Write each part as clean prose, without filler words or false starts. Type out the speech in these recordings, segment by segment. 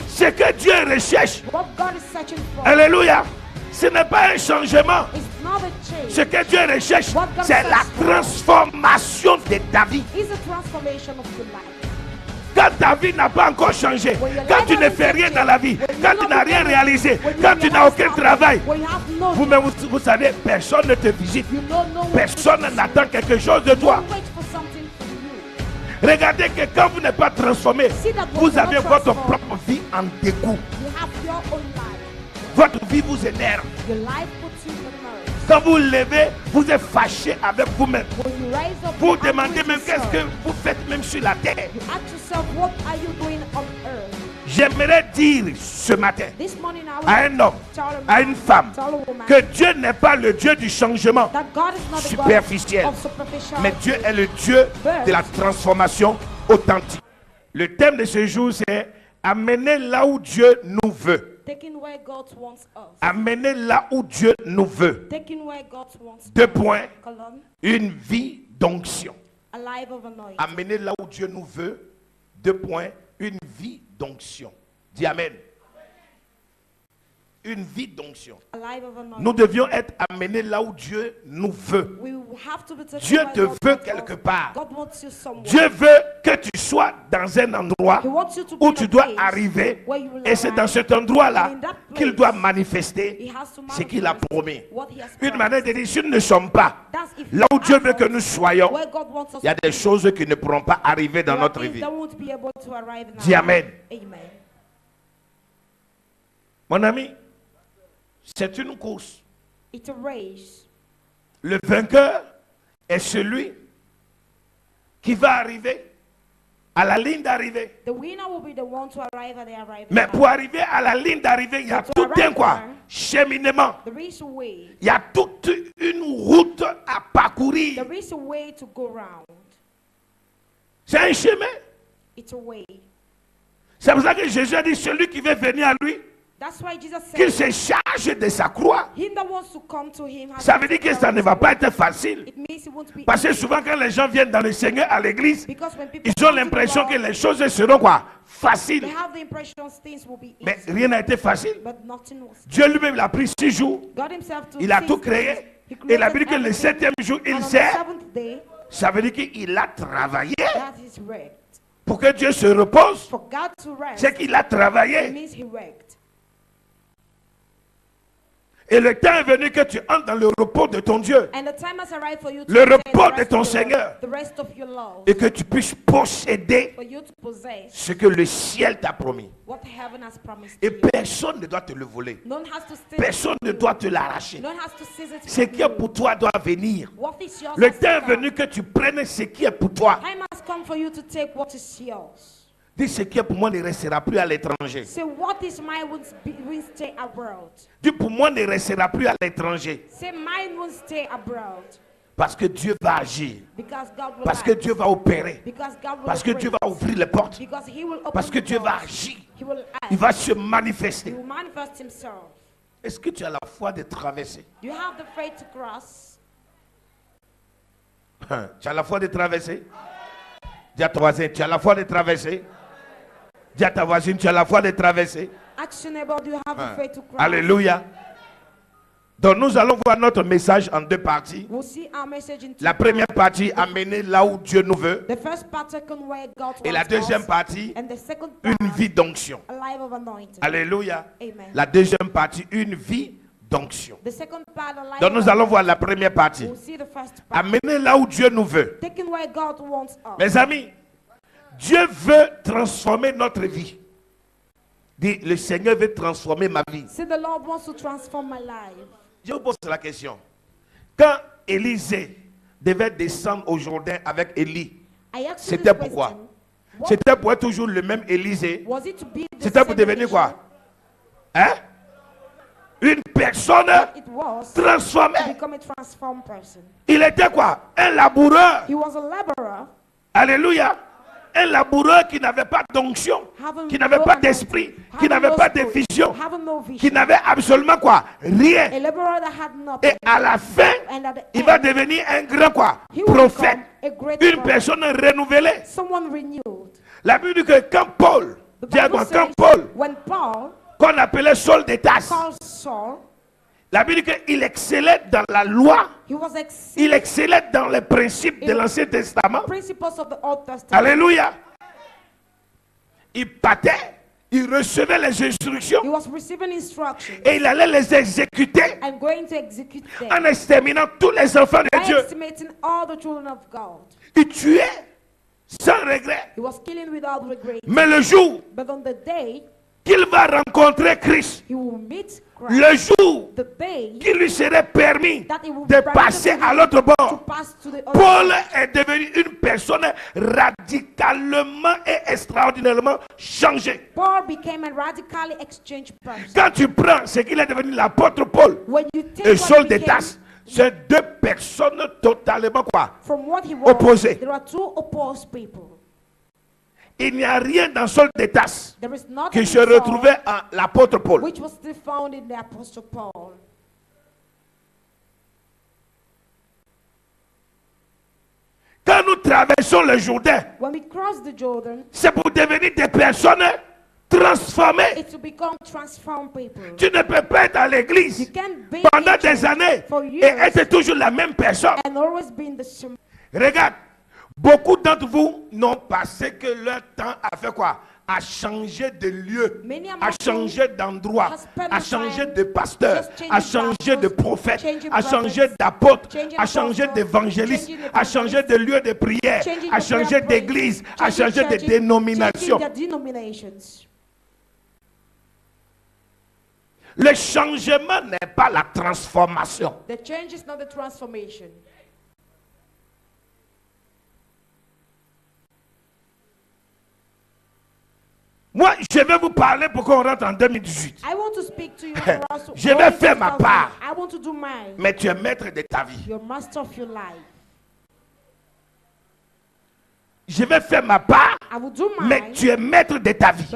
Ce que Dieu recherche, alléluia, ce n'est pas un changement. Ce que Dieu recherche, c'est la transformation de ta vie. Quand ta vie n'a pas encore changé, quand tu ne fais rien dans la vie, quand tu n'as rien réalisé, quand tu n'as aucun travail, vous-même, vous savez, personne ne te visite. Personne n'attend quelque chose de toi. Regardez que quand vous n'êtes pas transformé, vous avez votre propre vie en dégoût. Votre vie vous énerve. Quand vous levez, vous êtes fâché avec vous-même. Vous demandez même qu'est-ce que vous faites même sur la terre. J'aimerais dire ce matin à un homme, à une femme, que Dieu n'est pas le Dieu du changement superficiel, mais Dieu est le Dieu de la transformation authentique. Le thème de ce jour, c'est amener là où Dieu nous veut. Amener là où Dieu nous veut. 2 points. Une vie d'onction. Amener là où Dieu nous veut. 2 points. Une vie d'onction. Dis amen. Une vie d'onction. Nous devions être amenés là où Dieu nous veut. Dieu te veut quelque part. Dieu veut que tu sois dans un endroit où tu dois arriver. Et c'est dans cet endroit-là qu'il doit manifester ce qu'il a promis. Une manière de dire, si nous ne sommes pas là où Dieu veut que nous soyons, il y a des choses qui ne pourront pas arriver dans notre vie. Dis amen. Mon ami, c'est une course. Le vainqueur est celui qui va arriver à la ligne d'arrivée. Mais pour arriver à la ligne d'arrivée, il y a tout un cheminement. Il y a toute une route à parcourir. C'est un chemin. C'est pour ça que Jésus a dit, celui qui veut venir à lui, qu'il se charge de sa croix. Ça veut dire que ça ne va pas être facile. Parce que souvent quand les gens viennent dans le Seigneur à l'église, ils ont l'impression que les choses seront faciles. Mais rien n'a été facile. Dieu lui-même l'a pris 6 jours. Il a tout créé. Et il a dit que le 7e jour, il sait. Ça veut dire qu'il a travaillé. Pour que Dieu se repose, c'est qu'il a travaillé. Et le temps est venu que tu entres dans le repos de ton Dieu, le repos de ton Seigneur, et que tu puisses posséder ce que le ciel t'a promis. Et personne ne doit te le voler. Personne ne doit te l'arracher. Ce qui est pour toi doit venir. Le temps est venu que tu prennes ce qui est pour toi. Dis, ce qui est pour moi ne restera plus à l'étranger. Dis, pour moi ne restera plus à l'étranger. Parce que Dieu va agir. Parce que Dieu va opérer. Parce que Dieu va ouvrir les portes. Parce que Dieu va agir. Il va se manifester. Est-ce que tu as la foi de traverser? Tu as la foi de traverser? Dis à ton voisin, tu as la foi de traverser? Dis à ta voisine, tu as la foi de traverser. Alléluia. Donc nous allons voir notre message en 2 parties. La première partie, amener là où Dieu nous veut. Et la deuxième partie, une vie d'onction. Alléluia. La deuxième partie, une vie d'onction. Donc nous allons voir la première partie. Amener là où Dieu nous veut. Mes amis, Dieu veut transformer notre vie. Dis, le Seigneur veut transformer ma vie. Je vous pose la question. Quand Élisée devait descendre au Jourdain avec Élie, c'était pourquoi? C'était pour être toujours le même Élisée. C'était pour devenir quoi? Hein? Une personne transformée. Il était quoi? Un laboureur. Alléluia. un laboureur qui n'avait pas d'onction, qui n'avait pas d'esprit, qui n'avait pas de vision, qui n'avait absolument quoi? Rien. Et à la fin, il va devenir un grand quoi? Prophète. Une personne renouvelée. La Bible dit que quand Paul, qu'on appelait Saul de Tarse, la Bible dit qu'il excellait dans la loi, il excellait dans les principes de l'Ancien Testament. Alléluia. Il partait, il recevait les instructions et il allait les exécuter en exterminant tous les enfants de Dieu. Il tuait sans regret. Mais le jour qu'il va rencontrer Christ, le jour qu'il lui serait permis de passer à l'autre bord, Paul est devenu une personne radicalement et extraordinairement changée. Quand tu prends ce qu'il est devenu l'apôtre Paul et Saul de Tarse, c'est deux personnes totalement quoi? Opposées. Il n'y a rien dans Saul de Tarse qui se retrouvait en l'apôtre Paul. Quand nous traversons le Jourdain, c'est pour devenir des personnes transformées. Tu ne peux pas être à l'église pendant des années et être toujours la même personne. Regarde. Beaucoup d'entre vous n'ont passé que leur temps à faire quoi? À changer de lieu, à changer d'endroit, à changer de pasteur, à changer de prophète, à changer d'apôtre, à changer d'évangéliste, à changer de lieu de prière, à changer d'église, à changer de dénomination. Le changement n'est pas la transformation. Moi, je vais vous parler pour qu'on rentre en 2018. Je vais faire ma part. Mais tu es maître de ta vie. Je vais faire ma part. Mais tu es maître de ta vie.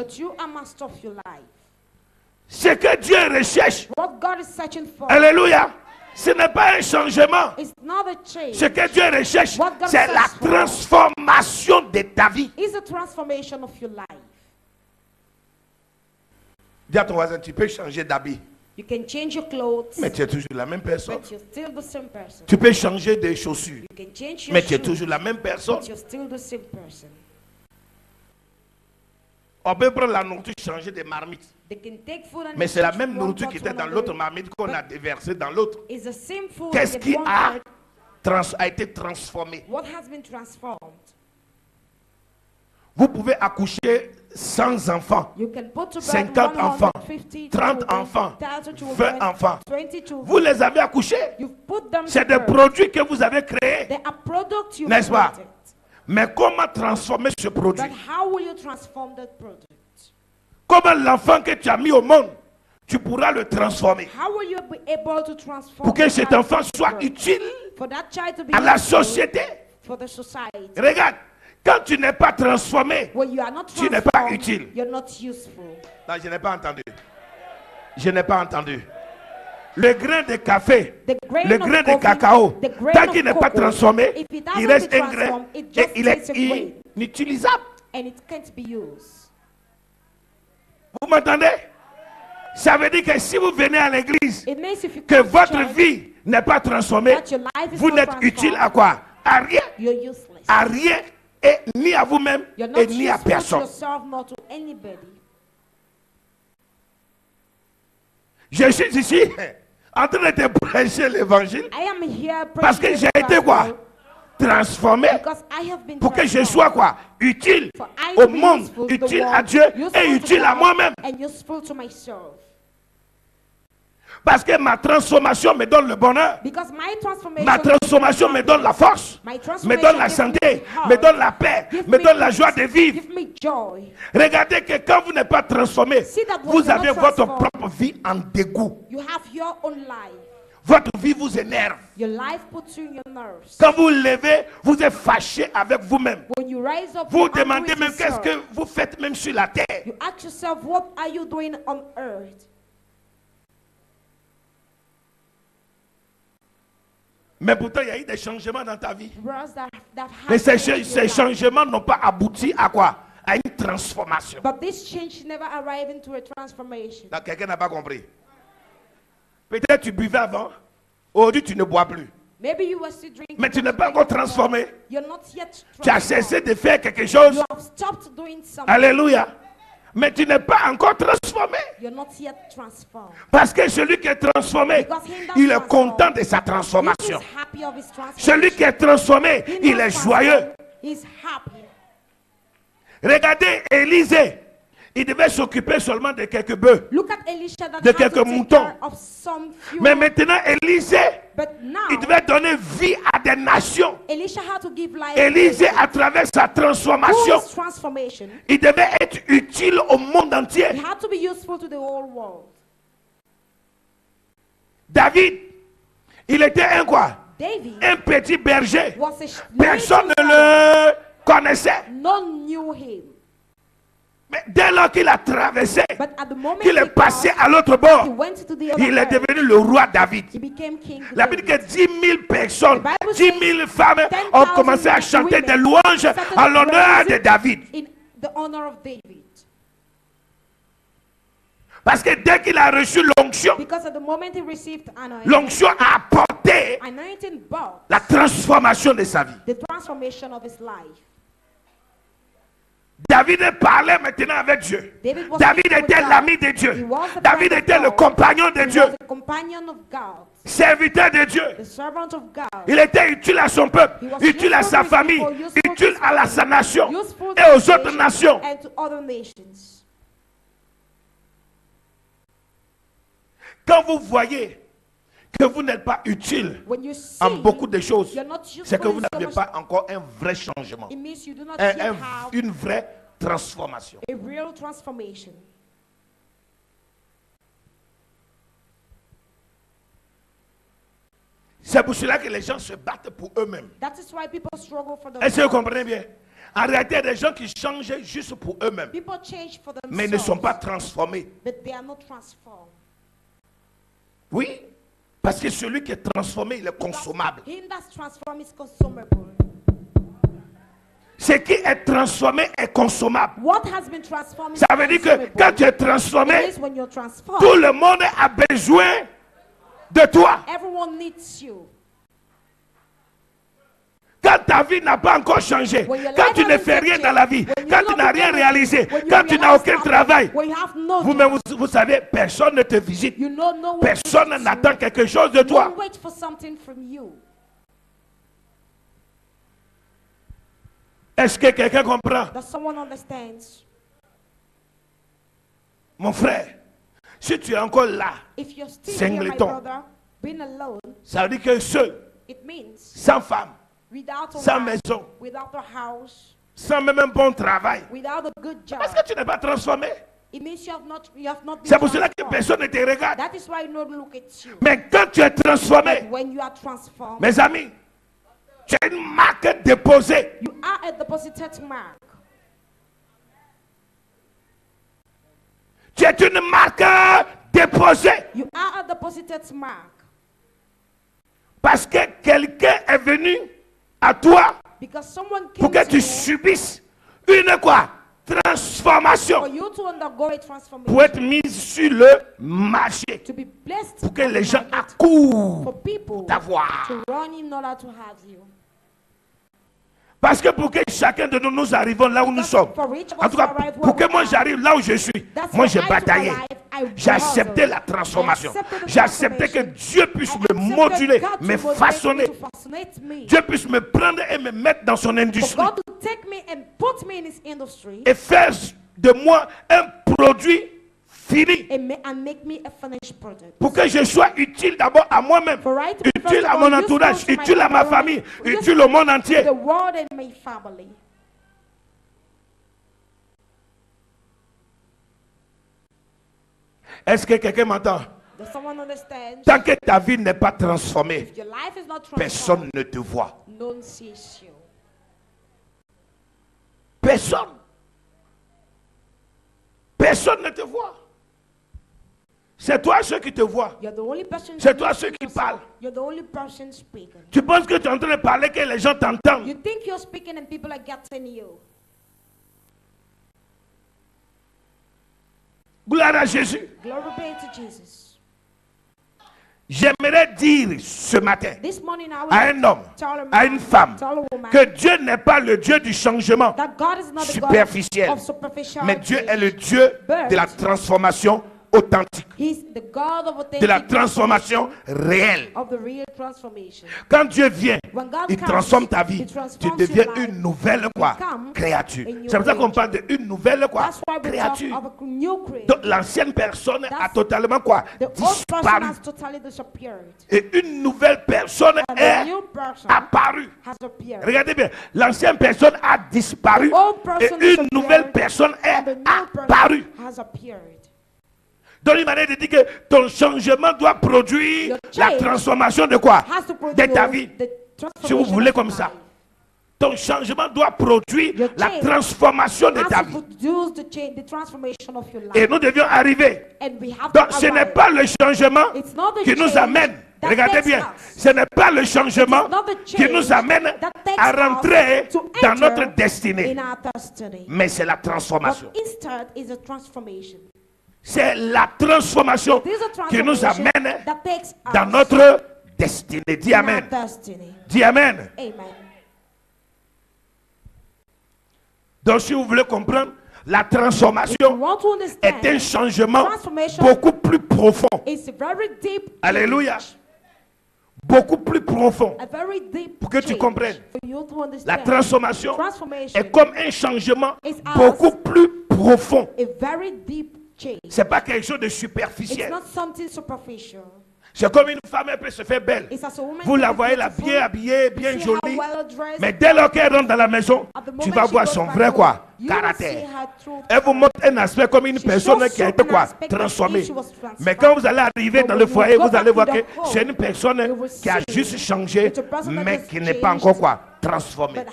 Ce que Dieu recherche. Alléluia. Ce n'est pas un changement. Ce que Dieu recherche, c'est la transformation de ta vie. Dis à ton voisin, tu peux changer d'habit. Mais tu es toujours la même personne. Tu peux changer de chaussures. Mais tu es toujours la même personne. On peut prendre la nourriture, changer de marmite. Mais c'est la même nourriture qui était dans l'autre marmite qu'on a déversée dans l'autre. Qu'est-ce qui a été transformé? Vous pouvez accoucher 100 enfants, 50 enfants, 30 enfants, 20 enfants. Vous les avez accouchés. C'est des produits que vous avez créés. N'est-ce pas? Mais comment transformer ce produit? Comment l'enfant que tu as mis au monde, tu pourras le transformer pour que cet enfant soit utile à la société. Regarde. Quand tu n'es pas transformé, tu n'es pas utile. Non, je n'ai pas entendu. Je n'ai pas entendu. Le grain de café, le grain de cacao, tant qu'il n'est pas transformé, il reste un grain et il est inutilisable. Vous m'entendez? Ça veut dire que si vous venez à l'église, que votre vie n'est pas transformée, vous n'êtes utile à quoi? À rien. À rien. Et ni à vous-même et ni à personne. Je suis ici en train de te prêcher l'évangile parce que j'ai été quoi? Transformé pour que je sois quoi? Utile au monde, utile à Dieu et utile à moi-même. Parce que ma transformation me donne le bonheur. Ma transformation me donne la force, me donne la santé, me donne la paix, me donne la joie de vivre. Regardez que quand vous n'êtes pas transformé, vous avez votre propre vie en dégoût. votre vie vous énerve. Your life puts you in your nerves. Quand vous levez, vous êtes fâché avec vous-même. When you rise up, Vous demandez même qu'est-ce que vous faites même sur la terre. You ask yourself, what are you doing on earth? Mais pourtant, il y a eu des changements dans ta vie. Mais ces changements n'ont pas abouti à quoi? À une transformation. But this change never arrived into a transformation. Quelqu'un n'a pas compris. Peut-être tu buvais avant. Aujourd'hui, tu ne bois plus. Maybe you were still drinking, mais tu n'es pas encore transformé. You're not yet tu as cessé de faire quelque chose. You have stopped doing something. Alléluia. Mais tu n'es pas encore transformé. You're not yet transformed. Parce que celui qui est transformé, il est content de sa transformation. Celui qui est transformé, il est joyeux. Regardez Élisée. Il devait s'occuper seulement de quelques bœufs, de quelques moutons. Mais maintenant, Élisée, il devait donner vie à des nations. Élisée, à travers sa transformation, il devait être utile au monde entier. David, il était un quoi? Un petit berger. Personne ne le connaissait. Mais dès lors qu'il a traversé, qu'il est passé à l'autre bord, il est devenu le roi David. La Bible dit que 10 000 personnes, 10 000 femmes ont commencé à chanter des louanges à l'honneur de David. Parce que dès qu'il a reçu l'onction, l'onction a apporté la transformation de sa vie. David parlait maintenant avec Dieu. David était l'ami de Dieu. David était le compagnon de Dieu. Serviteur de Dieu. Il était utile à son peuple, utile à sa famille, utile à sa nation et aux autres nations. Quand vous voyez que vous n'êtes pas utile en beaucoup de choses, c'est que vous n'avez pas encore un vrai changement, une vraie transformation. C'est pour cela que les gens se battent pour eux-mêmes. Est-ce que vous comprenez bien? En réalité, il y a des gens qui changent juste pour eux-mêmes, mais ne sont pas transformés. Oui, parce que celui qui est transformé, il est consommable. Ce qui est transformé est consommable. Ça veut dire que quand tu es transformé, tout le monde a besoin de toi. Quand ta vie n'a pas encore changé, quand tu ne fais rien dans la vie, quand tu n'as rien réalisé, quand tu n'as aucun travail, vous-même, vous savez, personne ne te visite. Personne n'attend quelque chose de toi. Est-ce que quelqu'un comprend? Mon frère, si tu es encore là, singleton, ça veut dire que seul, sans femme, sans maison, sans même un bon travail, parce que tu n'es pas transformé. C'est pour cela que personne ne te regarde. Mais quand tu es transformé, mes amis, tu as une marque déposée. Tu es une marque déposée. Parce que quelqu'un est venu à toi pour que tu subisses une quoi? Transformation. Pour être mis sur le marché. Pour que les gens accourent pour t'avoir. Parce que pour que chacun de nous arrivons là où nous sommes. En tout cas, pour que moi j'arrive là où je suis. Moi j'ai bataillé. J'ai accepté la transformation. J'ai accepté que Dieu puisse me moduler, me façonner. Dieu puisse me prendre et me mettre dans son industrie. Et faire de moi un produit fini. Pour que je sois utile d'abord à moi-même, utile à mon entourage, utile à ma famille, utile au monde entier. Est-ce que quelqu'un m'entend? Tant que ta vie n'est pas transformée, personne ne te voit. Personne. Personne ne te voit. C'est toi ceux qui te voient. C'est toi ceux qui parlent. Tu penses que tu es en train de parler que les gens t'entendent. Gloire à Jésus. J'aimerais dire ce matin à un homme, à une femme, que Dieu n'est pas le Dieu du changement superficiel, mais Dieu est le Dieu de la transformation authentique, de la transformation réelle. Quand Dieu vient, il transforme ta vie. Tu deviens une nouvelle créature. C'est pour ça qu'on parle d'une nouvelle créature. Donc l'ancienne personne a totalement disparu. Et une nouvelle personne est apparue. Regardez bien, l'ancienne personne a disparu et une nouvelle personne est apparue. Donc, il m'a dit que ton changement doit produire la transformation de quoi? De ta vie. Si vous voulez comme ça. Ton changement doit produire la transformation de ta vie. Et nous devions arriver. Donc, ce n'est pas le changement qui nous amène. Regardez bien. Ce n'est pas le changement qui nous amène à rentrer dans notre destinée. Mais c'est la transformation. C'est la transformation qui nous amène dans notre destinée. Dis Amen. Dis Amen. Donc si vous voulez comprendre, la transformation est un changement beaucoup plus profond. Alléluia. Beaucoup plus profond. Pour que tu comprennes. La transformation est comme un changement beaucoup plus profond. C'est pas quelque chose de superficiel. C'est comme une femme, elle peut se faire belle. Vous la voyez là, bien habillée, bien jolie. Mais dès lors qu'elle rentre dans la maison, tu vas voir son vrai caractère. Elle vous montre un aspect comme une personne qui a été transformée. Mais quand vous allez arriver dans le foyer, vous allez voir que c'est une personne qui a juste changé, mais qui n'est pas encore transformée.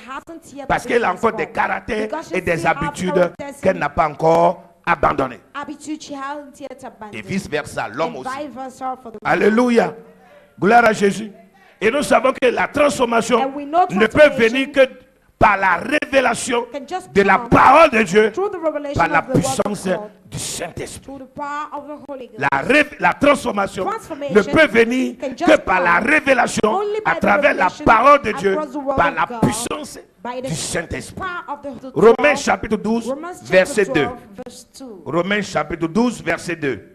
Parce qu'elle a encore des caractères et des habitudes qu'elle n'a pas encore abandonné. Et vice versa, l'homme aussi. Alléluia. Gloire à Jésus. Et nous savons que la transformation ne peut venir que par la révélation de la parole de Dieu, par la puissance du Saint-Esprit. La transformation ne peut venir que par la révélation à travers la parole de Dieu, par la puissance du Saint-Esprit. Romains chapitre 12, verset 2. Romains chapitre 12, verset 2.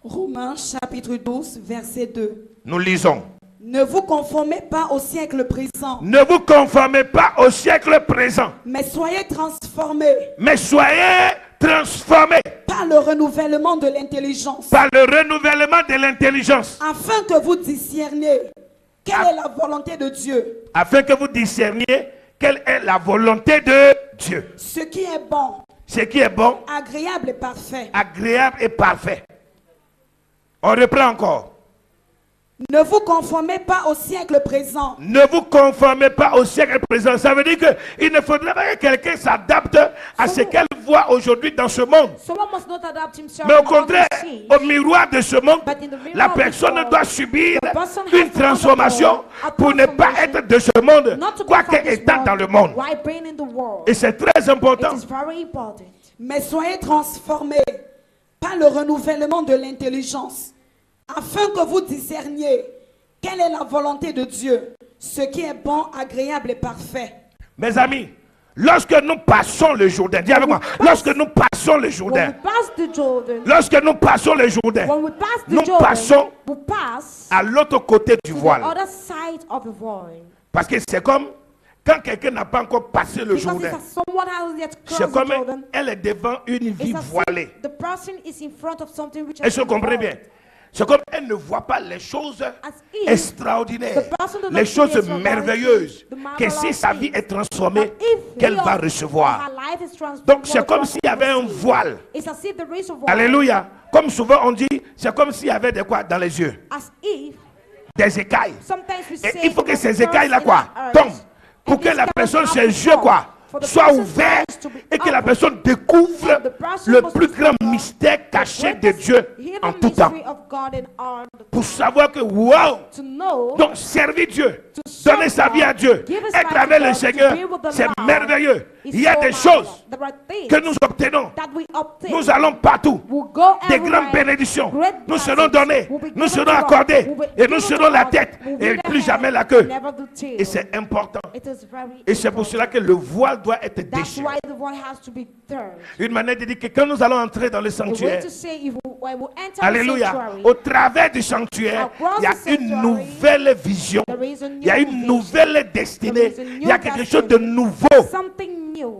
Romains chapitre 12, verset 2. Nous lisons. Ne vous conformez pas au siècle présent. Ne vous conformez pas au siècle présent. Mais soyez transformés. Mais soyez transformés. Par le renouvellement de l'intelligence. Par le renouvellement de l'intelligence. Afin que vous discerniez quelle est la volonté de Dieu. Afin que vous discerniez quelle est la volonté de Dieu. Ce qui est bon. Ce qui est bon. Agréable et parfait. Agréable et parfait. On reprend encore. Ne vous conformez pas au siècle présent. Ne vous conformez pas au siècle présent. Ça veut dire qu'il ne faudrait pas que quelqu'un s'adapte à ce qu'elle voit aujourd'hui dans ce monde. Mais au contraire, au miroir de ce monde, la personne doit subir une transformation pour ne pas être de ce monde, quoique étant dans le monde. Et c'est très important. Mais soyez transformés par le renouvellement de l'intelligence, afin que vous discerniez quelle est la volonté de Dieu, ce qui est bon, agréable et parfait. Mes amis, lorsque nous passons le Jourdain, dis avec moi, lorsque nous passons le Jourdain, lorsque nous passons le Jourdain, nous passons à l'autre côté du voile. Parce que c'est comme quand quelqu'un n'a pas encore passé le Jourdain, c'est comme elle est devant une vie voilée. Est-ce que vous comprenez bien? C'est comme elle ne voit pas les choses extraordinaires, les choses merveilleuses, que si sa vie est transformée, qu'elle va recevoir. Donc c'est comme s'il y avait un voile. Alléluia. Comme souvent on dit, c'est comme s'il y avait des quoi dans les yeux. Des écailles. Et il faut que ces écailles là quoi tombent pour que la personne, ses yeux quoi soit ouvert et que la personne découvre le plus grand mystère caché de Dieu en tout temps. Pour savoir que wow, donc servir Dieu, donner sa vie à Dieu, être avec le Seigneur, c'est merveilleux. Il y a des choses que nous obtenons. Nous allons partout. Des grandes bénédictions. Nous serons donnés, nous serons accordés et nous serons la tête et plus jamais la queue. Et c'est important. Et c'est pour cela que le voile doit être déchiré. Une manière de dire que quand nous allons entrer dans le sanctuaire, alléluia, au travers du sanctuaire, il y a une nouvelle vision, il y a une nouvelle destinée, il y a quelque chose de nouveau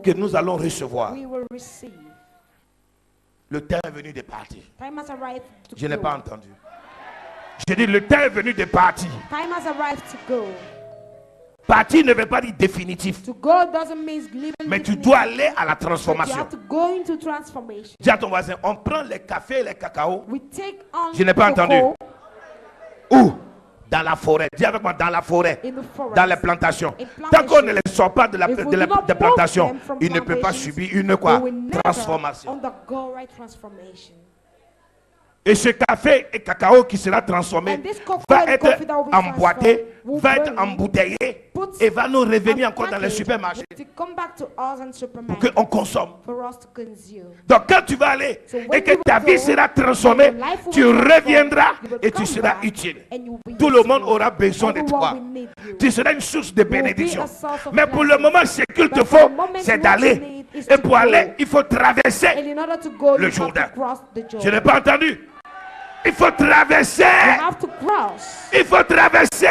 que nous allons recevoir. Le temps est venu de partir. Je n'ai pas entendu. Je dis le temps est venu de partir. Partir ne veut pas dire définitif. Mais tu dois aller à la transformation. Dis à ton voisin, on prend les cafés et les cacao. Je n'ai pas entendu. Où? Dans la forêt. Dis avec moi, dans la forêt. Dans les plantations. Tant qu'on ne les sort pas de la plantation, il ne peut pas subir une quoi? Transformation. Et ce café et cacao qui sera transformé va être emboîté, va être embouteillé et va nous revenir encore dans les supermarchés pour qu'on consomme. Donc quand tu vas aller et que ta vie sera transformée, tu reviendras et tu seras utile. Tout le monde aura besoin de toi. Tu seras une source de bénédiction. Mais pour le moment, ce qu'il te faut, c'est d'aller. Et pour aller, il faut traverser le Jourdain. Je n'ai pas entendu. Il faut traverser. Il faut traverser.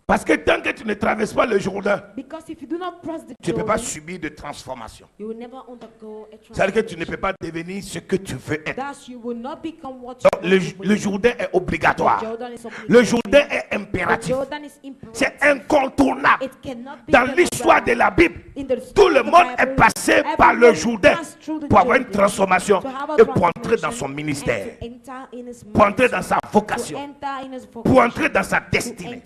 Parce que tant que tu ne traverses pas le Jourdain, tu ne peux pas subir de transformation. C'est-à-dire que tu ne peux pas devenir ce que tu veux être. Donc, le Jourdain est obligatoire. Le Jourdain est impératif. C'est incontournable. Dans l'histoire de la Bible, tout le monde est passé par le Jourdain pour avoir une transformation et pour entrer dans son ministère, pour entrer dans sa vocation, pour entrer dans sa destinée.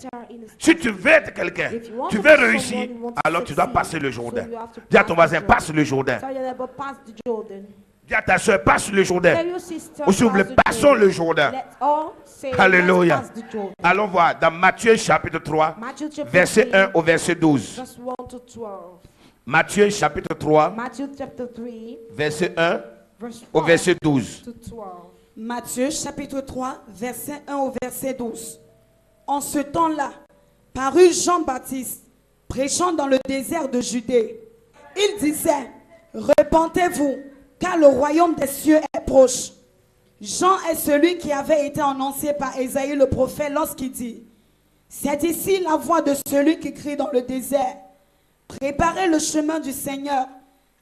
Si tu veux être quelqu'un, tu veux réussir, alors tu dois passer le Jourdain. Dis à ton voisin, passe le Jourdain. Dis à ta soeur, passe le Jourdain. Ou si vous voulez, passons le Jourdain. Alléluia. Allons voir dans Matthieu chapitre 3, verset 1 au verset 12. Matthieu chapitre 3, verset 1 au verset 12. Matthieu chapitre 3, verset 1 au verset 12. En ce temps-là, parut Jean-Baptiste, prêchant dans le désert de Judée. Il disait, repentez-vous, car le royaume des cieux est proche. Jean est celui qui avait été annoncé par Ésaïe le prophète lorsqu'il dit, c'est ici la voix de celui qui crie dans le désert. Préparez le chemin du Seigneur,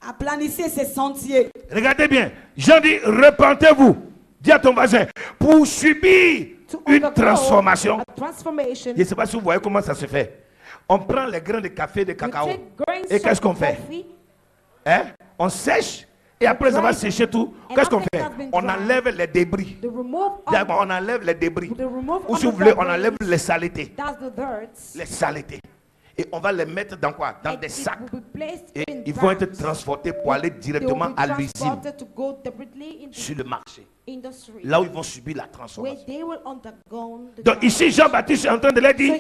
aplanissez ses sentiers. Regardez bien, Jean dit, repentez-vous. Dis à ton voisin, pour subir une transformation. Je ne sais pas si vous voyez comment ça se fait. On prend les grains de café, de cacao. Et qu'est-ce qu'on fait? Hein? On sèche. Et après ça va sécher tout. Qu'est-ce qu'on fait? On enlève les débris. On enlève les débris. Ou si vous voulez, on enlève les saletés. Les saletés. Et on va les mettre dans quoi? Dans des sacs. Et ils vont être transportés pour aller directement à l'usine. Sur le marché. Là où ils vont subir la transformation. Donc ici, Jean-Baptiste est en train de leur dire,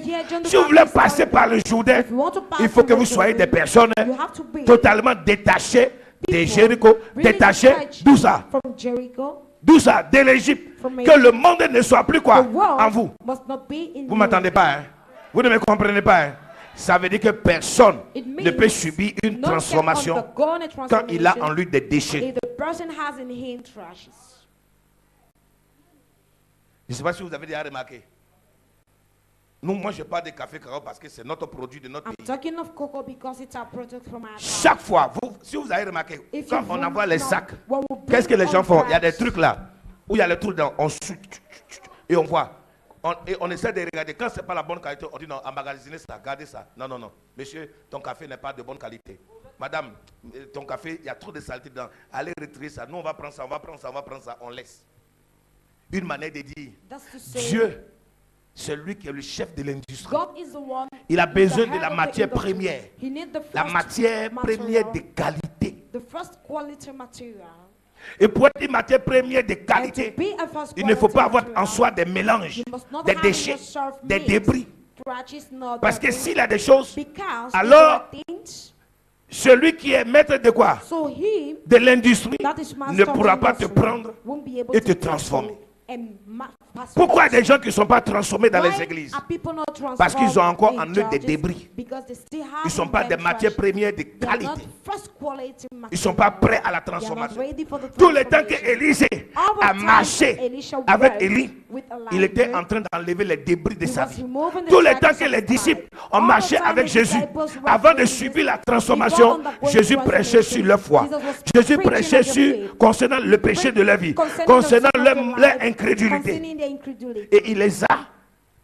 si vous voulez passer par le Jourdain, il faut que vous soyez des personnes totalement détachées de Jéricho, détachées d'où ça? D'où ça? De l'Égypte. Que le monde ne soit plus quoi? En vous. Vous ne m'entendez pas, hein? Vous ne me comprenez pas, hein? Ça veut dire que personne ne peut subir une transformation quand il a en lui des déchets. Je ne sais pas si vous avez déjà remarqué. Nous, moi, je parle de café cacao parce que c'est notre produit de notre pays. Chaque fois, si vous avez remarqué, quand on envoie les sacs, qu'est-ce que les gens font? Il y a des trucs là, où il y a les trucs dans, on et on voit. on essaie de regarder. Quand ce n'est pas la bonne qualité, on dit non, emmagasiner ça, gardez ça. Non, non, non. Monsieur, ton café n'est pas de bonne qualité. Madame, ton café, il y a trop de saleté dedans. Allez retirer ça. Nous, on va prendre ça, on va prendre ça, on va prendre ça. On laisse. Une manière de dire, Dieu, c'est lui qui est le chef de l'industrie. Il a besoin de la matière première. La matière première de qualité. Et pour être une matière première de qualité, il ne faut pas avoir en soi des mélanges, des déchets, des débris. Parce que s'il a des choses, alors celui qui est maître de quoi? De l'industrie ne pourra pas te prendre et te transformer. Pourquoi il y a des gens qui ne sont pas transformés dans les églises? Parce qu'ils ont encore en eux des débris. Ils ne sont pas des matières premières de qualité. Ils ne sont pas prêts à la transformation. Tout le temps que Élisée a marché avec Élie, il était en train d'enlever les débris de sa vie. Tout le temps que les disciples ont marché avec Jésus, avant de subir la transformation, Jésus prêchait sur leur foi. Jésus prêchait concernant le péché de leur vie, concernant leur incrédulité. Et il les a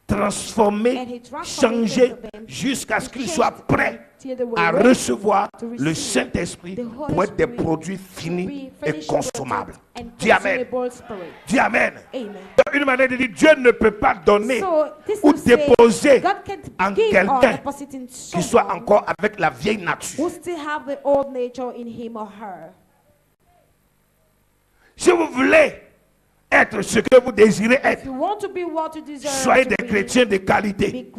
transformés, changés, jusqu'à ce qu'ils soient prêts à recevoir le Saint-Esprit pour être des produits finis et consommables. Dis Amen. Dis Amen. Une manière de dire, Dieu ne peut pas donner ou déposer en quelqu'un qui soit encore avec la vieille nature. Si vous voulez être ce que vous désirez être, soyez des chrétiens de qualité.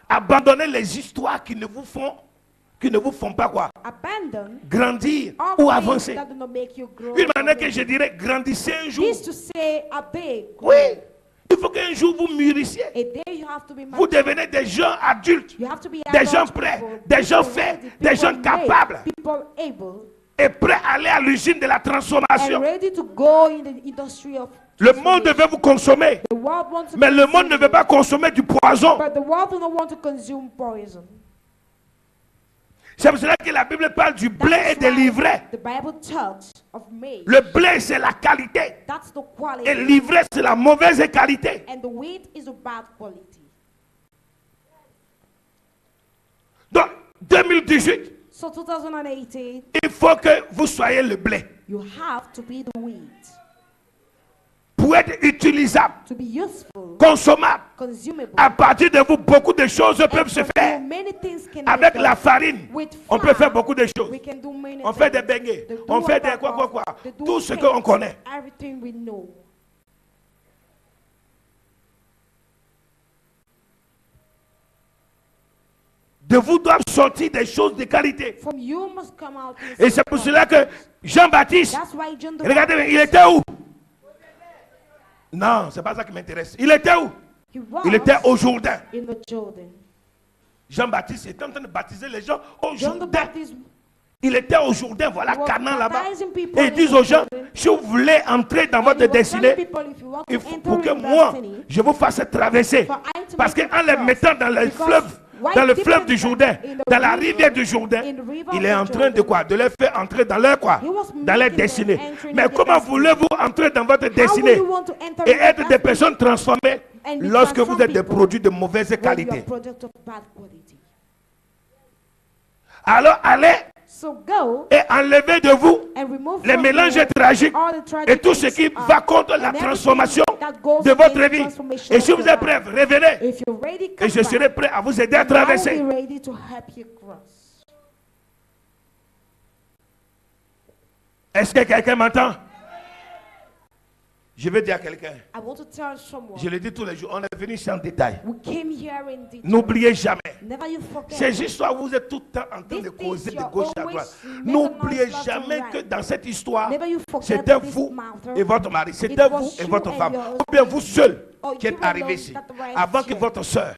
Abandonnez les histoires qui ne vous font pas quoi? Grandir ou avancer. Une manière que je dirais, grandissez un jour. Oui. Il faut qu'un jour vous mûrissiez. Vous devenez des gens adultes, des gens prêts, des gens faits, des gens capables. Et prêt à aller à l'usine de la transformation. Le monde veut vous consommer, mais le monde ne veut pas consommer du poison. C'est pour cela que la Bible parle du blé et des livrets. Le blé, c'est la qualité. Et l'ivraie, c'est la mauvaise qualité. Donc, 2018, il faut que vous soyez le blé. Pour être utilisable, consommable. À partir de vous, beaucoup de choses peuvent se faire. Avec la farine, on peut faire beaucoup de choses. On fait des beignets, on fait des quoi. Tout ce qu'on connaît. De vous doivent sortir des choses de qualité. Et c'est pour cela que Jean-Baptiste, regardez, il était où? Non, c'est pas ça qui m'intéresse. Il était où? Il était au Jourdain. Jean-Baptiste était en train de baptiser les gens au Jourdain. Il était au Jourdain, voilà Canaan là-bas. Et ils disent aux gens, si vous voulez entrer dans votre destinée, il faut pour que moi, je vous fasse traverser. Parce qu'en les mettant dans le fleuve du Jourdain, dans la rivière du Jourdain, il est en train de quoi? De les faire entrer dans leur quoi? Dans leur destinée. Mais comment voulez-vous entrer dans votre destinée et être des personnes transformées lorsque vous êtes des produits de mauvaise qualité? Alors allez et enlevez de vous les mélanges tragiques et tout ce qui va contre la transformation de votre vie. Et si vous êtes prêts, revenez et je serai prêt à vous aider à traverser. Est-ce que quelqu'un m'entend? Je veux dire à quelqu'un, je le dis tous les jours, on est venu ici en détail. N'oubliez jamais. Ces histoires, vous êtes tout le temps en train de causer de gauche à droite. N'oubliez jamais que dans cette histoire, c'était vous et votre mari, c'était vous et votre femme, ou bien vous seul qui êtes arrivés ici, avant que votre soeur,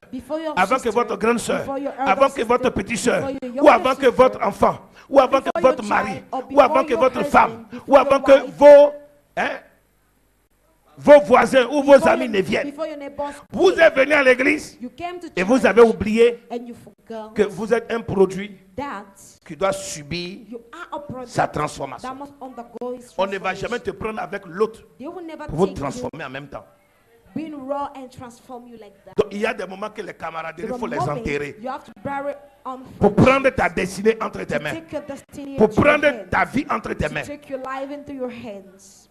avant que votre grande soeur, avant que votre petite soeur, ou avant que votre enfant, ou avant que votre mari, ou avant que votre femme, ou avant que vos voisins ou vos amis ne viennent. Vous êtes venu à l'église et vous avez oublié que vous êtes un produit qui doit subir sa transformation. On ne va jamais te prendre avec l'autre pour vous transformer en même temps. Being raw and transform you like that. Donc il y a des moments que les camaraderies, il faut les enterrer. You have to bury on Pour prendre ta destinée entre tes mains. take your destiny Pour into your prendre hands. ta vie entre tes To mains. take your life into your hands.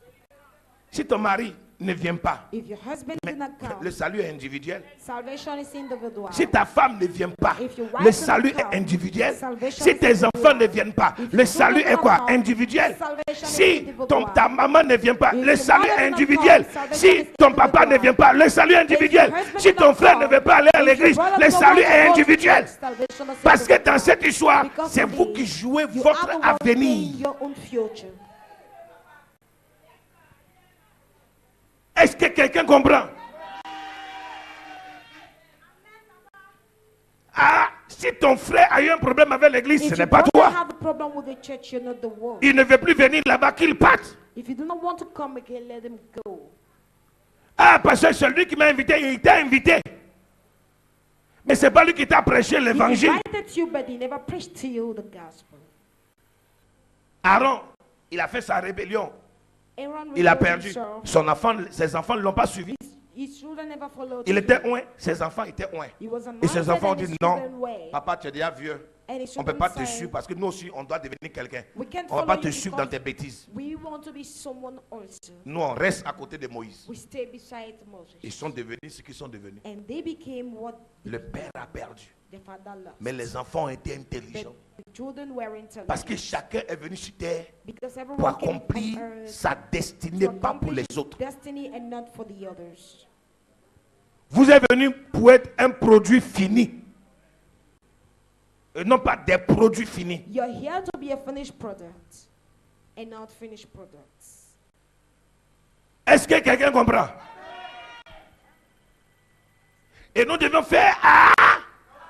Si ton mari ne vient pas, If your husband mais did not come, le salut est individuel. salvation is individual. Si ta femme ne vient pas, If your wife le does not salut come, est individuel. salvation Si is tes individual. enfants ne viennent pas, If le your salut children est quoi? don't come, Individuel. salvation is Si individual. ta maman ne vient pas, If le your salut mother est does not individuel. come, salvation Si is ton papa ne individual. vient pas, le salut est individuel. If your husband Si does ton not frère ne come, veut pas aller à if your l'église, brother le does not salut want est to go to individuel. church, salvation is Parce que dans individual. cette histoire, Because c'est vous today, qui jouez you votre are the one playing avenir. your own future. Est-ce que quelqu'un comprend? Ah, si ton frère a eu un problème avec l'église, If ce your n'est pas brother toi. have a problem with the church, you're not the one. Il ne veut plus venir là-bas, qu'il parte. If you do not want to come again, let him go. Ah, parce que celui qui m'a invité, il t'a invité. Mais c'est pas lui qui t'a prêché He l'évangile. invited you, but he never preached to you the gospel. Aaron, il a fait sa rébellion. Aaron Il a rebelled perdu. himself. Ses enfants ne l'ont pas suivi. His children never followed Il him. était loin, ses enfants étaient loin. He was Et ses anointed enfants ont and dit his non, children were. papa, tu es déjà vieux. And his On ne peut children pas te said, suivre parce que nous aussi, on doit devenir quelqu'un. We can't On ne va follow pas te you suivre because dans tes bêtises. we want to be someone also. Nous, on reste à côté de Moïse. We stay beside Moses. Ils sont devenus ce qu'ils sont devenus. And they became what Le père a perdu. the father lost. Mais les enfants ont été But intelligents. the children were intelligent. Parce que chacun est venu sur terre Because pour everyone came accomplir on earth sa destinée, to pas pour les accomplish autres. destiny and not for the others. Vous êtes venu pour être un produit fini. Et non pas des produits finis. You're here to be a finished product and not finished products. Est-ce que quelqu'un comprend? Et nous devons faire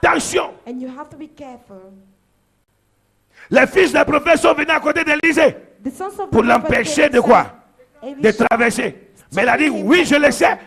attention. And you have to be careful. Les fils des prophètes sont venus à côté d'Élysée The sons of pour the prophet l'empêcher de came quoi? and De said, traverser. Mais il a dit, oui, je le sais.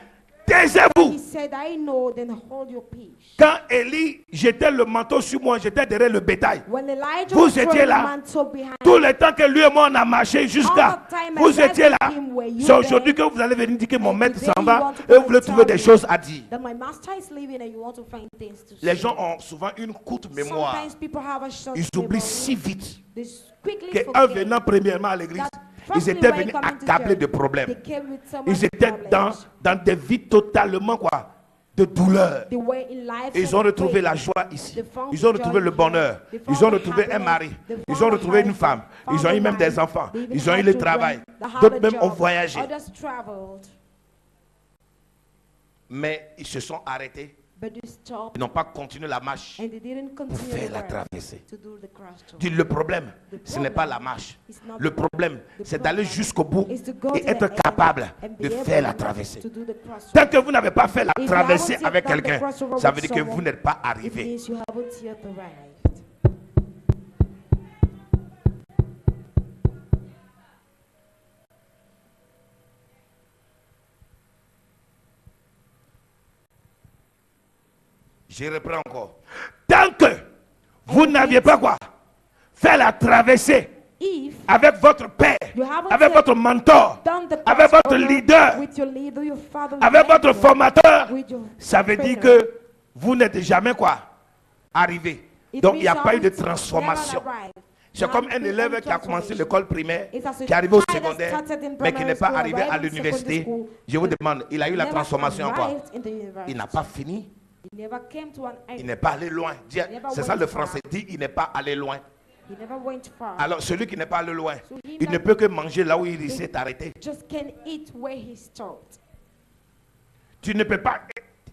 He Taisez-vous. said, I know, then hold your peace. Quand Élie jetait le manteau sur moi, j'étais derrière le bétail. When Elijah Vous was étiez throwing là. the mantle behind Tout le temps que lui et moi on a marché jusqu'à. All the time Vous I étiez là. left him, were you C'est aujourd'hui que there? vous allez venir dire que mon And maître today s'en you va want to et vous come voulez and trouver tell des me choses à dire. that my master is leaving and you want to find things to Les say. gens ont souvent une courte mémoire. Sometimes people have a short Ils oublient memory. si vite They quickly qu'en forget venant premièrement à l'église, that ils firstly, étaient when venus coming to accablés church, de problèmes. they came with so much Ils étaient problems. dans des vies totalement quoi, de douleur. They were in life Et ils full ont of retrouvé pain. la joie ici. They found Ils ont joy retrouvé le here. bonheur. They Ils found ont the retrouvé un happiness. mari. They Ils found ont a retrouvé une husband. femme. Found Ils ont a eu même des wife. enfants. They even Ils ont eu had le children. travail. They had D'autres a même ont job. voyagé. Others traveled. Mais ils se sont arrêtés. But they stopped Ils n'ont pas continué la marche and they didn't pour continue faire the la work traversée. to do the cross talk. Le problème, The ce n'est problem pas la marche. is not Le the problème, The c'est d'aller problem jusqu'au bout is to go et to être the end capable and be de able faire la traversée. to do the cross Tant talk. que vous n'avez pas fait la If you traversée haven't avec done the quelqu'un, crossover ça with veut dire que someone, vous n'êtes pas It arrivé. means you haven't yet arrived. Je reprends encore. Tant que vous n'aviez pas quoi? Fait la traversée If avec votre père, you haven't avec yet votre mentor, done the avec votre crossover leader, with your leader, your father, avec votre mentor, formateur, with your ça veut dire trainer, que vous n'êtes jamais quoi? Arrivé. it Donc il means n'y a you pas eu de haven't transformation. never arrived. C'est You comme haven't un been élève on qui a commencé transformation. l'école primaire, It's as a qui est arrivé au child that secondaire, started in mais qui n'est primary pas school, arrivé à arrived in l'université. secondary school, Je vous demande, il a eu la never transformation quoi? arrived in the university. Il n'a pas fini. He never came to an end. Il n'est pas allé loin. Dis- never C'est ça went le far. français dit, il n'est pas allé loin. He never went far. Alors celui qui n'est pas allé loin, So he il ne that- peut que manger là où il s'est arrêté. Just can eat where he stopped. Tu ne peux pas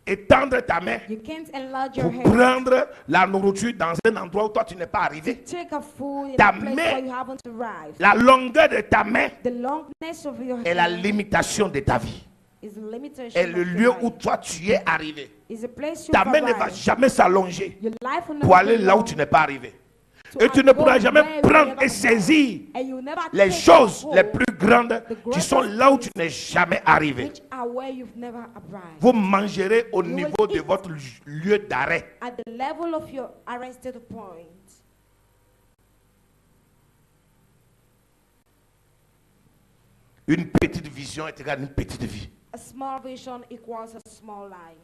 étendre ta main You can't enlarge your pour hand. prendre la nourriture dans un endroit où toi tu n'es pas arrivé. Take a food in Ta a place main- where you haven't arrived. La longueur de ta main The longness of your est la hand limitation de ta vie. is the limitation Est le of your lieu life. où toi tu es arrivé. Is a place Ta you've main ne va arrived. jamais s'allonger Your life will pour never aller be là où long tu n'es pas arrivé. to Et tu ne go pourras jamais where you prendre never et saisir And you never les take choses a hold les plus grandes qui greatest sont là où tu n'es jamais arrivé. which are where you've never arrived. Vous mangerez au will niveau de eat. votre lieu d'arrêt. At the level of your arrested point. Une petite vision est égale à une petite vie. A small vision equals a small life.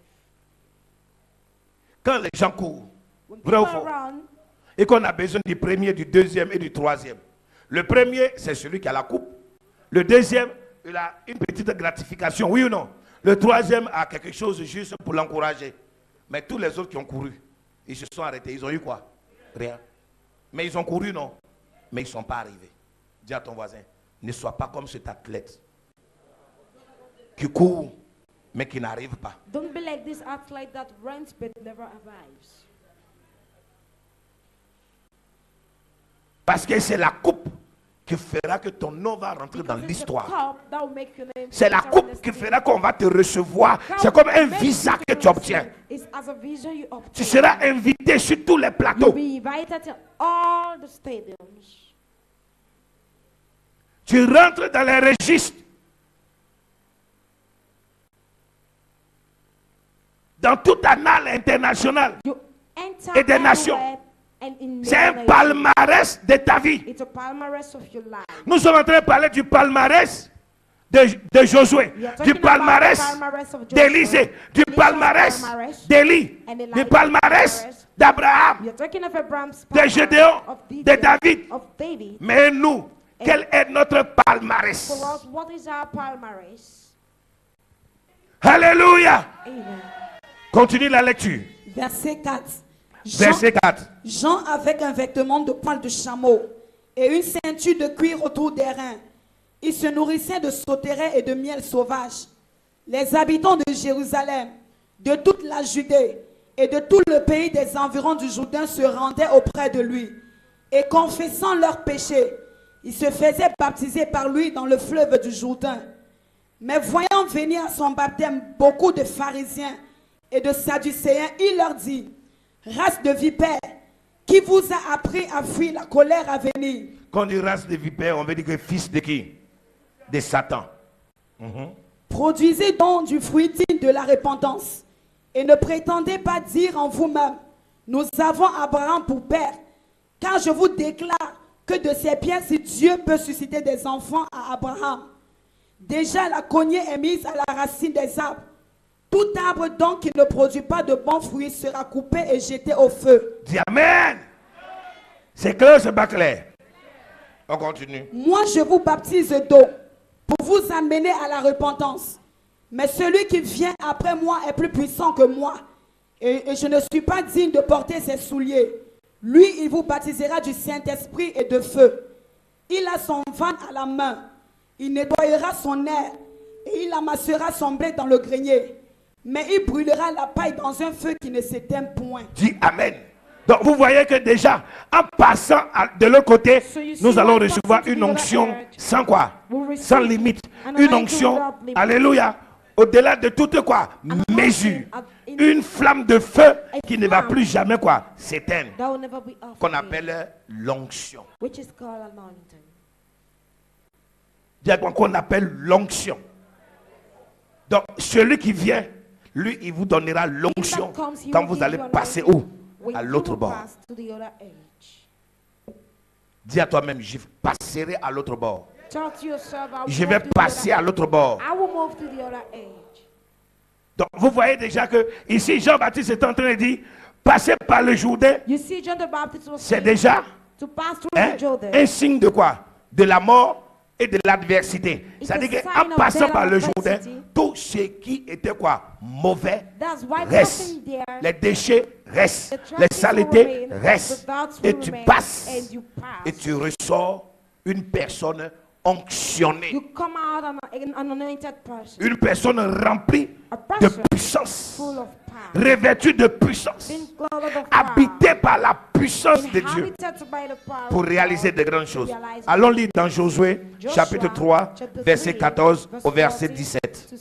Quand les gens courent, vrai ou faux, et qu'on a besoin du premier, du deuxième et du troisième. Le premier, c'est celui qui a la coupe. Le deuxième, il a une petite gratification, oui ou non? Le troisième a quelque chose juste pour l'encourager. Mais tous les autres qui ont couru, ils se sont arrêtés. Ils ont eu quoi? Rien. Mais ils ont couru, non? Mais ils ne sont pas arrivés. Dis à ton voisin, ne sois pas comme cet athlète qui court, mais qui n'arrive pas. Don't be like this athlete that runs but never arrives. Parce que c'est la coupe qui fera que ton nom va rentrer dans l'histoire. C'est la coupe qui fera qu'on va te recevoir. C'est comme un visa que tu obtiens. Tu seras invité sur tous les plateaux. Tu rentres dans les registres. Dans toute annale internationale et des nations. C'est un palmarès de ta vie. Nous sommes en train de parler du palmarès de Josué, du palmarès d'Élisée, du palmarès d'Élie, du palmarès d'Abraham, de Gédéon, de David. Mais nous, quel est notre palmarès? Alléluia. Continue la lecture. Verset 4. Verset 4. Jean avec un vêtement de poil de chameau et une ceinture de cuir autour des reins. Il se nourrissait de sauterelles et de miel sauvage. Les habitants de Jérusalem, de toute la Judée et de tout le pays des environs du Jourdain se rendaient auprès de lui. Et confessant leurs péchés, ils se faisaient baptiser par lui dans le fleuve du Jourdain. Mais voyant venir à son baptême beaucoup de pharisiens et de sadducéens, il leur dit: race de vipères, qui vous a appris à fuir la colère à venir? Quand on dit race de vipères, on veut dire que fils de qui? De Satan. Produisez donc du fruit digne de la repentance. Et ne prétendez pas dire en vous-même: nous avons Abraham pour père. Car je vous déclare que de ces pierres, si Dieu peut susciter des enfants à Abraham. Déjà la cognée est mise à la racine des arbres. Tout arbre donc qui ne produit pas de bons fruits sera coupé et jeté au feu. Dis Amen. C'est clair, c'est pas clair? On continue. Moi, je vous baptise d'eau pour vous amener à la repentance. Mais celui qui vient après moi est plus puissant que moi. Et je ne suis pas digne de porter ses souliers. Lui, il vous baptisera du Saint-Esprit et de feu. Il a son van à la main. Il nettoyera son air et il amassera son blé dans le grenier. Mais il brûlera la paille dans un feu qui ne s'éteint point. Dis Amen. Donc vous voyez que déjà, en passant de l'autre côté, nous allons recevoir une onction sans quoi? Sans limite. Une onction, alléluia, au-delà de toute quoi? Mesure. Une flamme de feu qui ne va plus jamais quoi? S'éteindre. Qu'on appelle l'onction. Dis à quoi qu'on appelle l'onction. Donc celui qui vient, lui, il vous donnera l'onction quand vous allez passer où? À l'autre bord. Dis à toi-même: je passerai à l'autre bord. Je vais passer à l'autre bord. Donc vous voyez déjà que ici Jean-Baptiste est en train de dire: passer par le Jourdain. C'est déjà un signe de quoi? De la mort et de l'adversité. C'est-à-dire qu'en passant par le Jourdain, tout ce qui était quoi? Mauvais reste. Les déchets restent. Les saletés restent. Et tu passes et tu ressors une personne onctionnée. Une personne remplie de puissance. Revêtue de puissance. Habitée par la puissance de Dieu pour réaliser de grandes choses. Allons lire dans Josué chapitre 3 verset 14 au verset 17.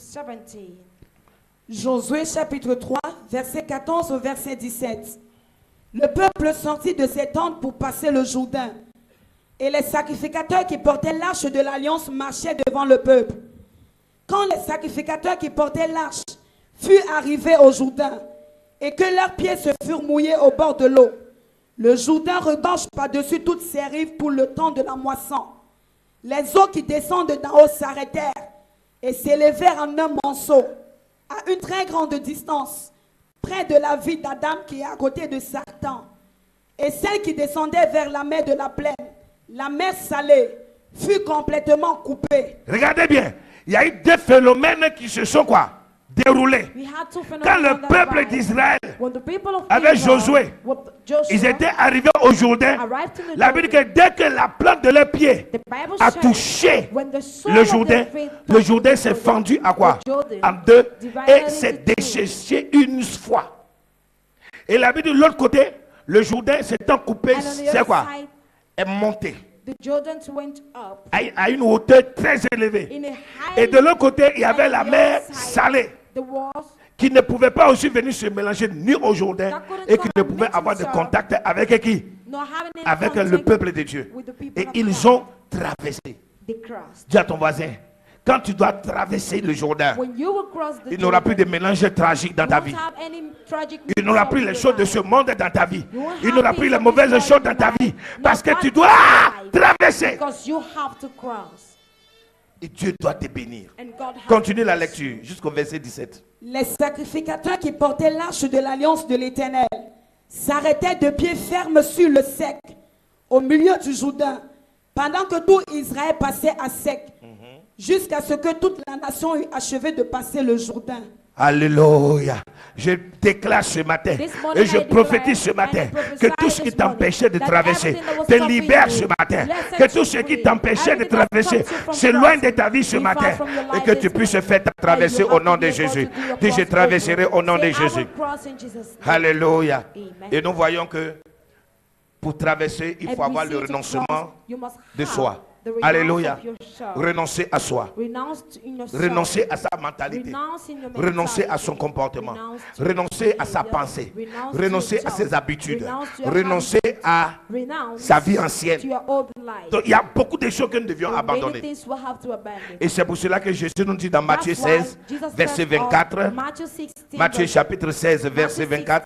Josué chapitre 3 verset 14 au verset 17. Le peuple sortit de ses tentes pour passer le Jourdain. Et les sacrificateurs qui portaient l'arche de l'alliance marchaient devant le peuple. Quand les sacrificateurs qui portaient l'arche furent arrivés au Jourdain et que leurs pieds se furent mouillés au bord de l'eau, le Jourdain regorge par-dessus toutes ses rives pour le temps de la moisson. Les eaux qui descendent d'en haut s'arrêtèrent et s'élevèrent en un monceau à une très grande distance, près de la ville d'Adam qui est à côté de Satan. Et celle qui descendait vers la mer de la plaine, la mer salée, fut complètement coupée. Regardez bien, il y a eu deux phénomènes qui se sont quoi? Déroulés. Quand le peuple d'Israël avait Josué, ils étaient arrivés au Jourdain. La Bible dit que dès que la plante de leurs pieds a touché le Jourdain s'est fendu à quoi? En deux, et s'est desséché une fois. Et la Bible de l'autre côté, le Jourdain s'étant coupé, c'est quoi? Est monté à une hauteur très élevée. Et de l'autre côté, il y avait la mer salée, qui ne pouvait pas aussi venir se mélanger ni au Jourdain et qui ne pouvait avoir de contact avec qui? Avec le peuple de Dieu. Et ils ont traversé. Dis à ton voisin, quand tu dois traverser le Jourdain, il n'y aura plus de mélange tragique dans ta vie. Il n'y aura plus les choses de ce monde dans ta vie. Il n'y aura plus les mauvaises choses dans ta vie. Parce que tu dois traverser. Et Dieu doit te bénir. Continue la lecture jusqu'au verset 17. Les sacrificateurs qui portaient l'arche de l'alliance de l'Éternel s'arrêtaient de pied ferme sur le sec, au milieu du Jourdain, pendant que tout Israël passait à sec, jusqu'à ce que toute la nation eût achevé de passer le Jourdain. Alléluia. Je déclare ce matin et je prophétise ce matin que tout ce qui t'empêchait de traverser te libère ce matin. Que tout ce qui t'empêchait de traverser s'éloigne de ta vie ce matin et que tu puisses faire traverser au nom de Jésus. Dis, je traverserai au nom de Jésus. Alléluia. Et nous voyons que pour traverser, il faut avoir le renoncement de soi. Alléluia. Renoncer à soi. Renoncer à sa mentalité. Renoncer à son comportement. Renoncer à sa pensée. Renoncer à ses habitudes. Renoncer à sa vie ancienne. Donc il y a beaucoup de choses que nous devions abandonner. Et c'est pour cela que Jésus nous dit dans Matthieu 16, verset 24. Matthieu chapitre 16, verset 24.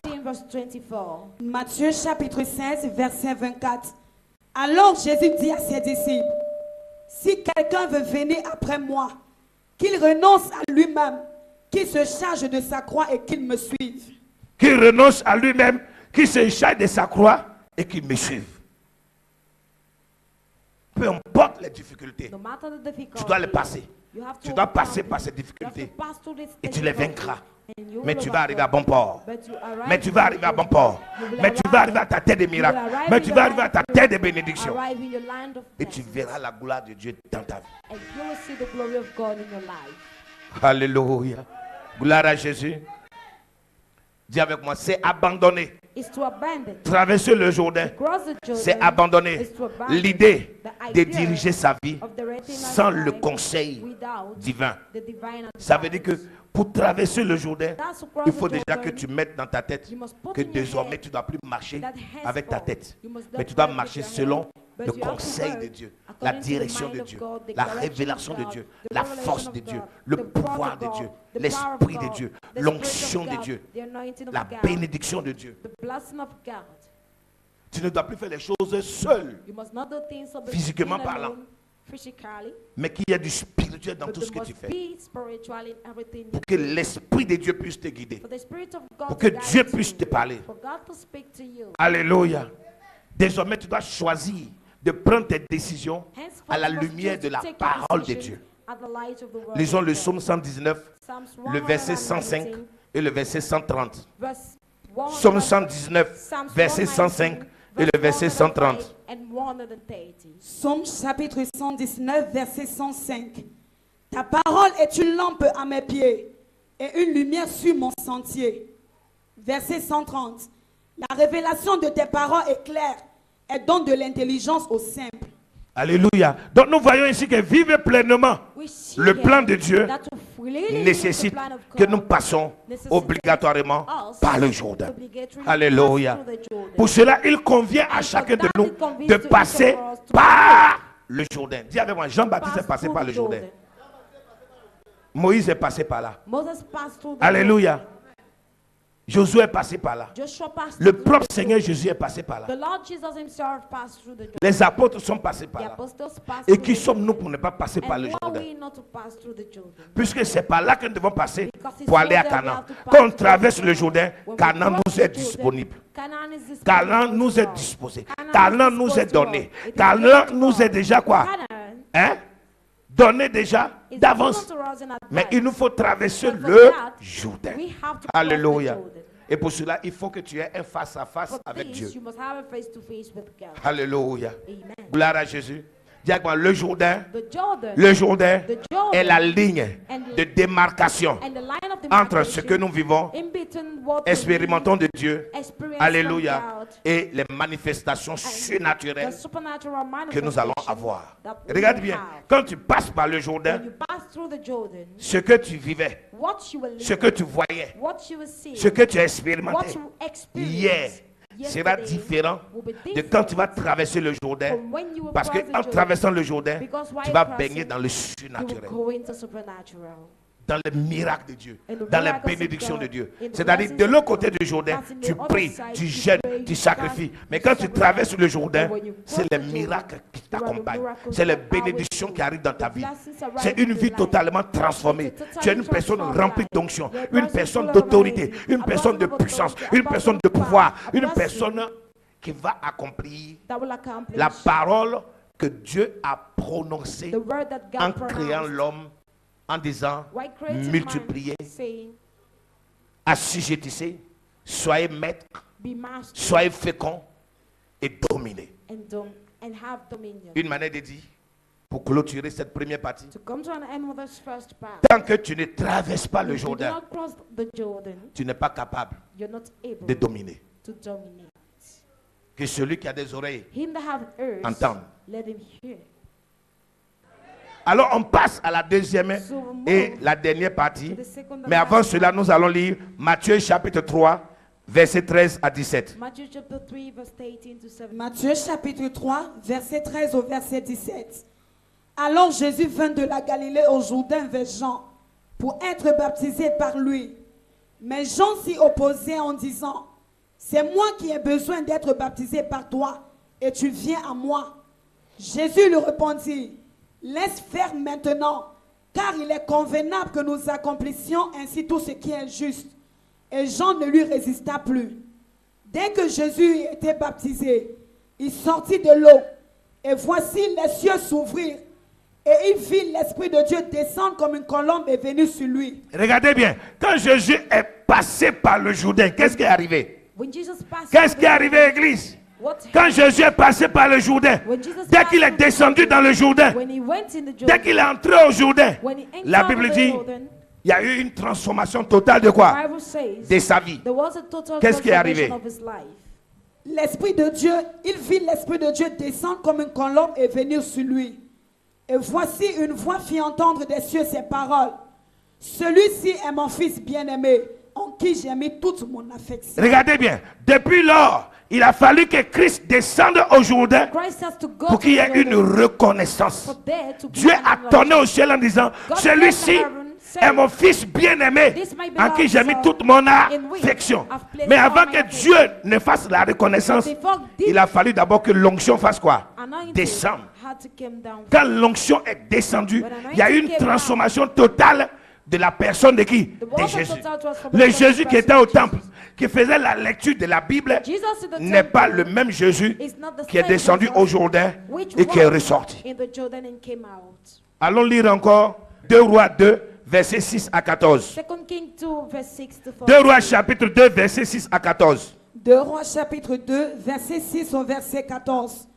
Matthieu chapitre 16, verset 24. Alors Jésus dit à ses disciples, si quelqu'un veut venir après moi, qu'il renonce à lui-même, qu'il se charge de sa croix et qu'il me suive. Qu'il renonce à lui-même, qu'il se charge de sa croix et qu'il me suive. Peu importe les difficultés, tu dois les passer. Tu dois passer par ces difficultés et tu les vaincras. Mais tu vas arriver à bon port. Mais tu vas arriver à bon port. Mais tu vas arriver à ta terre de miracles. Mais tu vas arriver à ta terre de bénédiction. Et tu verras la gloire de Dieu dans ta vie. Alléluia. Gloire à Jésus. Dis avec moi, c'est abandonner. Traverser le Jourdain, c'est abandonner l'idée de diriger sa vie sans le conseil divin. Ça veut dire que pour traverser le Jourdain, il faut déjà que tu mettes dans ta tête que désormais tu ne dois plus marcher avec ta tête, mais tu dois marcher selon le conseil de Dieu, la direction de Dieu, la révélation de Dieu, la force de Dieu, le pouvoir de Dieu, l'esprit de Dieu, l'onction de Dieu, la bénédiction de Dieu. Tu ne dois plus faire les choses seul, physiquement parlant, mais qu'il y ait du spirituel dans tout ce que tu fais. Pour que l'esprit de Dieu puisse te guider, pour que Dieu puisse te parler. Alléluia. Désormais, tu dois choisir de prendre tes décisions à la lumière de la parole de Dieu. Lisons le psaume 119, le verset 105 et le verset 130. Psaume 119, verset 105 et le verset 130. Psaume chapitre 119, verset 105. Ta parole est une lampe à mes pieds et une lumière sur mon sentier. Verset 130. La révélation de tes paroles est claire et donne de l'intelligence aux simples. Alléluia. Donc nous voyons ici que vivre pleinement le plan de Dieu nécessite que nous passons obligatoirement par le Jourdain. Alléluia. Pour cela, il convient à chacun de nous de passer par le Jourdain. Dis avec moi, Jean-Baptiste est passé par le Jourdain. Moïse est passé par là. Alléluia. Josué est passé par là. Le propre Seigneur Jésus est passé par là. Les apôtres sont passés par là. Et qui sommes-nous pour ne pas passer par le Jourdain? Puisque c'est par là que nous devons passer pour aller à Canaan. Quand on traverse le Jourdain, Canaan nous est disponible. Canaan nous est disposé. Canaan nous est donné. Canaan nous est déjà quoi? Hein? Donné déjà d'avance. Mais il nous faut traverser le Jourdain. Alléluia. Et pour cela, il faut que tu aies un face-à-face avec Dieu. Alléluia. Gloire à Jésus. Dis avec moi, le Jourdain est la ligne de démarcation entre ce que nous vivons, expérimentons de Dieu, alléluia, et les manifestations surnaturelles que nous allons avoir. Regarde bien, quand tu passes par le Jourdain, ce que tu vivais, ce que tu voyais, ce que tu as expérimenté hier, sera différent de quand tu vas traverser le Jourdain, parce qu'en traversant le Jourdain, tu vas baigner dans le surnaturel, dans les miracles de Dieu, dans les bénédictions de Dieu. C'est-à-dire, de l'autre côté du Jourdain, tu pries, tu jeûnes, tu sacrifies. Mais quand tu traverses le Jourdain, c'est les miracles qui t'accompagnent. C'est les bénédictions qui arrivent dans ta vie. C'est une vie totalement transformée. Tu es une personne remplie d'onction, une personne d'autorité, une personne de puissance, une personne de pouvoir, une personne qui va accomplir la parole que Dieu a prononcée en créant l'homme, en disant, multipliez, assujettissez, soyez maîtres, soyez féconds et dominez. Une manière de dire, pour clôturer cette première partie, tant que tu ne traverses pas le Jourdain, tu n'es pas capable de dominer. Que celui qui a des oreilles entende. Alors on passe à la deuxième et la dernière partie. Mais avant cela, nous allons lire Matthieu chapitre 3, verset 13 à 17. Matthieu chapitre 3, verset 13 au verset 17. Alors Jésus vint de la Galilée au Jourdain vers Jean pour être baptisé par lui. Mais Jean s'y opposait en disant, c'est moi qui ai besoin d'être baptisé par toi et tu viens à moi. Jésus lui répondit, laisse faire maintenant, car il est convenable que nous accomplissions ainsi tout ce qui est juste. Et Jean ne lui résista plus. Dès que Jésus était baptisé, il sortit de l'eau. Et voici les cieux s'ouvrirent. Et il vit l'Esprit de Dieu descendre comme une colombe et venir sur lui. Regardez bien, quand Jésus est passé par le Jourdain, qu'est-ce qui est arrivé? Qu'est-ce qui est arrivé, Église? Quand Jésus est passé par le Jours,dain, dès qu'il est descendu dans le Jourdain, dès qu'il est entré au Jourdain, la Bible dit, il y a eu une transformation totale de quoi? De sa vie. Qu'est-ce qui est arrivé? L'Esprit de Dieu, il vit l'Esprit de Dieu descendre comme une colombe et venir sur lui. Et voici une voix fit entendre des cieux ces paroles. Celui-ci est mon fils bien-aimé, en qui j'ai mis toute mon affection. Regardez bien, depuis lors, il a fallu que Christ descende au Jourdain pour qu'il y ait une reconnaissance. Dieu a tourné au ciel en disant, celui-ci est mon fils bien-aimé, en qui j'ai mis toute mon affection. Mais avant que Dieu ne fasse la reconnaissance, il a fallu d'abord que l'onction fasse quoi? Descendre. Quand l'onction est descendue, il y a eu une transformation totale de la personne de qui? De Jésus. Le Jésus qui était au temple, qui faisait la lecture de la Bible, n'est pas le même Jésus qui est descendu au Jourdain et qui est ressorti. Allons lire encore 2 Rois 2, versets 6 à 14. 2 Rois chapitre 2, versets 6 à 14. 2 Rois chapitre 2, verset 6 au verset 14.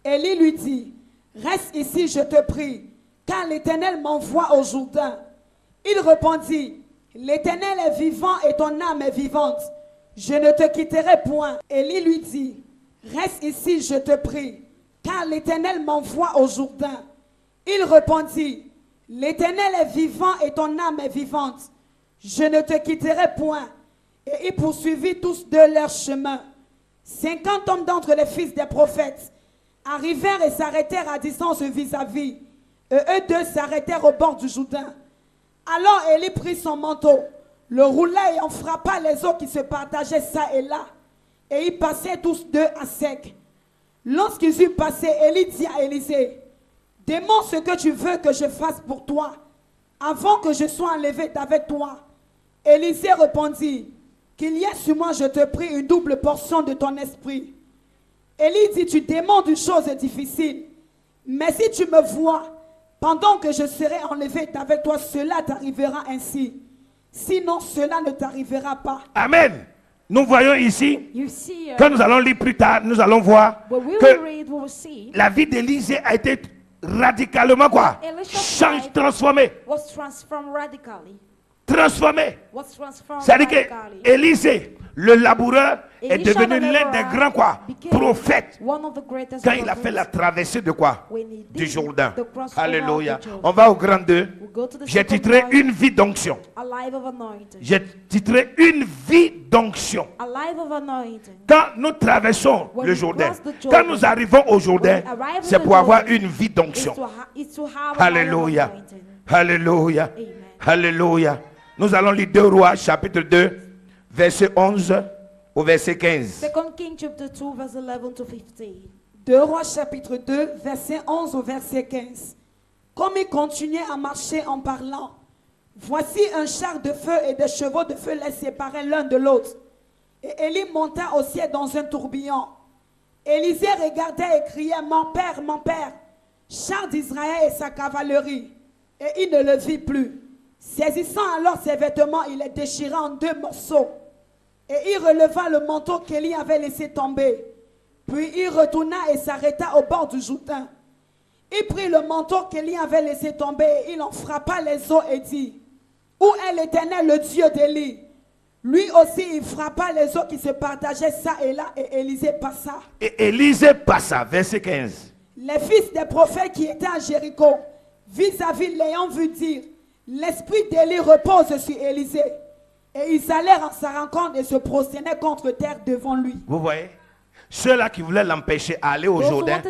Élie lui dit, reste ici, je te prie, car l'Éternel m'envoie au Jourdain. Il répondit, l'Éternel est vivant et ton âme est vivante. Je ne te quitterai point. Élie lui dit, reste ici, je te prie, car l'Éternel m'envoie au Jourdain. Il répondit, l'Éternel est vivant et ton âme est vivante. Je ne te quitterai point. Et il poursuivit tous de leur chemin. 50 hommes d'entre les fils des prophètes arrivèrent et s'arrêtèrent à distance vis-à-vis. Et eux deux s'arrêtèrent au bord du Jourdain. Alors Élie prit son manteau, Le roulet en frappa les eaux qui se partageaient ça et là, et ils passaient tous deux à sec. Lorsqu'ils eurent passé, Élie dit à Élisée, demande ce que tu veux que je fasse pour toi, avant que je sois enlevé d'avec toi. Élisée répondit, qu'il y ait sur moi, je te prie, une double portion de ton esprit. Élie dit, tu demandes une chose difficile, mais si tu me vois, pendant que je serai enlevé d'avec toi, cela t'arrivera ainsi. Sinon, cela ne t'arrivera pas. Amen. Nous voyons ici, quand nous allons lire plus tard, nous allons voir que la vie d'Élisée a été radicalement quoi? Transformée. Transformé. C'est-à-dire que Élisée, le laboureur, est devenu l'un des grands quoi? Prophètes. Quand il a fait la traversée de quoi? Du Jourdain. Alléluia. On va au grand 2. J'ai titré une vie d'onction. J'ai titré une vie d'onction. Quand nous traversons le Jourdain, quand nous arrivons au Jourdain, c'est pour avoir une vie d'onction. Alléluia. Alléluia. Alléluia. Nous allons lire 2 Rois chapitre 2 verset 11 au verset 15. 2 Rois chapitre 2 verset 11 au verset 15. Comme il continuait à marcher en parlant, voici un char de feu et des chevaux de feu les séparaient l'un de l'autre. Et Élie monta au ciel dans un tourbillon. Élisée regardait et criait, mon père, char d'Israël et sa cavalerie. Et il ne le vit plus. Saisissant alors ses vêtements, il les déchira en 2 morceaux. Et il releva le manteau qu'Élie avait laissé tomber. Puis il retourna et s'arrêta au bord du Jourdain. Il prit le manteau qu'Élie avait laissé tomber et il en frappa les eaux et dit, où est l'Éternel, le Dieu d'Élie? Lui aussi, il frappa les eaux qui se partageaient ça et là, et Élisée passa. Et Élisée passa, verset 15. Les fils des prophètes qui étaient à Jéricho, vis-à-vis l'ayant vu dire, l'esprit d'Élie repose sur Élisée. Et ils allèrent en sa rencontre et se prosternaient contre terre devant lui. Vous voyez? Ceux-là qui voulaient l'empêcher d'aller au Jourdain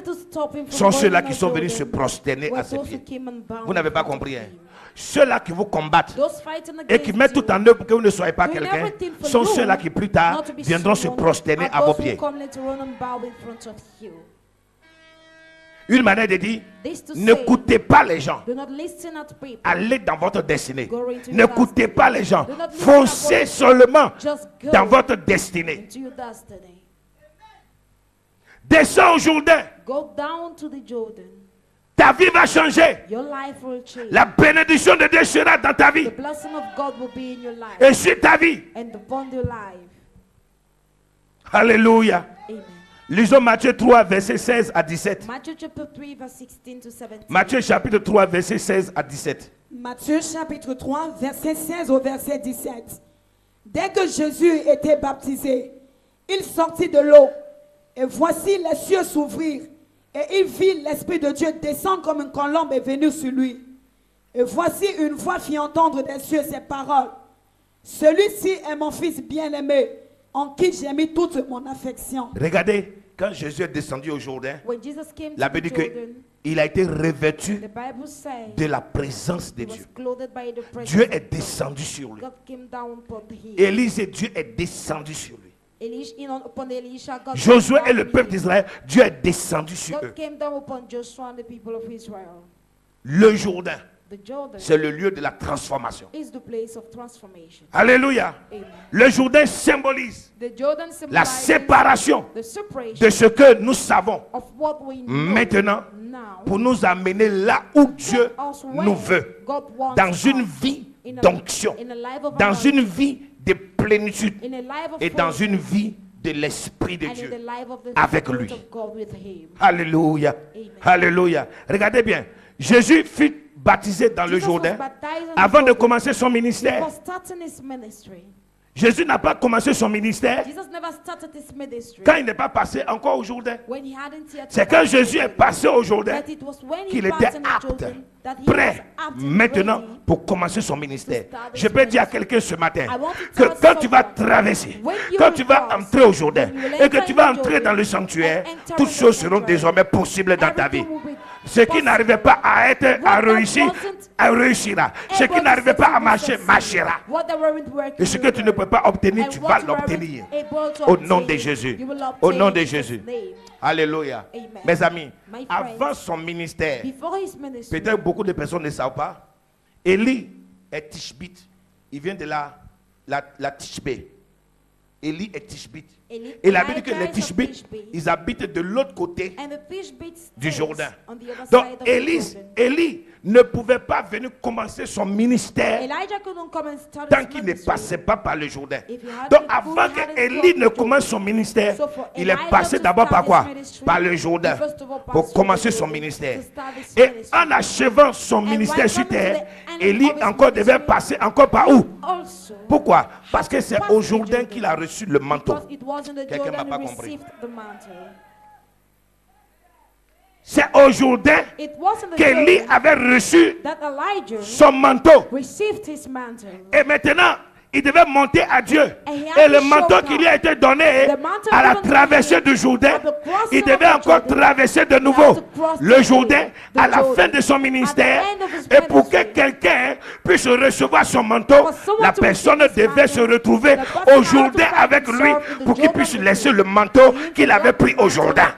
sont ceux-là qui sont venus se prosterner à ses pieds. Vous n'avez pas compris, hein? Ceux-là qui vous combattent et qui mettent tout en œuvre pour que vous ne soyez pas quelqu'un sont ceux-là qui plus tard viendront se prosterner à vos pieds. Une manière de dire, n'écoutez pas les gens. Allez dans votre destinée. N'écoutez pas les gens. Foncez seulement dans votre destinée. Descends au Jourdain. Ta vie va changer. La bénédiction de Dieu sera dans ta vie. Et sur ta vie. Alléluia. Lisons Matthieu 3, verset 16 à 17. Matthieu chapitre 3, verset 16 à 17. Matthieu chapitre 3, verset 16 au verset 17. Dès que Jésus était baptisé, il sortit de l'eau. Et voici les cieux s'ouvrirent. Et il vit l'Esprit de Dieu descendre comme une colombe et venir sur lui. Et voici une voix fit entendre des cieux ces paroles. Celui-ci est mon fils bien-aimé, en qui j'ai mis toute mon affection. Regardez, quand Jésus est descendu au Jourdain, la Bible dit qu'il a été revêtu de la présence de Dieu. Dieu est descendu sur lui. Élisée, Dieu est descendu sur lui. Josué et le peuple d'Israël, Dieu est descendu sur eux. Le Jourdain, c'est le lieu de la transformation. Alléluia. Le Jourdain symbolise la séparation de ce que nous savons maintenant pour nous amener là où Dieu nous veut, dans une vie d'onction, dans une vie de plénitude et dans une vie de l'Esprit de Dieu avec lui. Alléluia. Alléluia. Regardez bien, Jésus fut baptisé dans le Jourdain avant de commencer son ministère. Jésus n'a pas commencé son ministère quand il n'est pas passé encore au Jourdain. C'est quand Jésus est passé au Jourdain qu'il était apte, prêt maintenant pour commencer son ministère. Je peux dire à quelqu'un ce matin que quand tu vas traverser, quand tu vas entrer au Jourdain et que tu vas entrer dans le sanctuaire, toutes choses seront désormais possibles dans ta vie. Ce qui n'arrivait pas à réussir, réussira. Ce qui n'arrivait pas à marcher, marchera. Et ce que tu ne peux pas obtenir, tu vas l'obtenir. Au nom de Jésus. Au nom de Jésus. Alléluia. Mes amis, avant son ministère, peut-être beaucoup de personnes ne savent pas, Élie est Tishbite. Il vient de la Tishbé. Élie est Tishbite. Et la Bible dit que les Tishbites, ils habitent de l'autre côté du Jourdain. Donc Élie ne pouvait pas venir commencer son ministère tant qu'il ne passait pas par le Jourdain. Donc avant que Élie ne commence son ministère, il est passé d'abord par quoi? Par le Jourdain pour commencer son ministère. Et en achevant son ministère sur terre, Élie encore devait passer encore par où? Pourquoi? Parce que c'est au Jourdain qu'il a reçu le manteau. Quelqu'un ne m'a pas compris. C'est au Jourdain qu'Élie avait reçu son manteau. Et maintenant, il devait monter à Dieu. Et le manteau qui lui a été donné à la traversée du Jourdain, il devait encore traverser de nouveau le Jourdain à la fin de son ministère. Et pour que quelqu'un puisse recevoir son manteau, la personne devait se retrouver au Jourdain avec lui pour qu'il puisse laisser le manteau qu'il avait pris au Jourdain.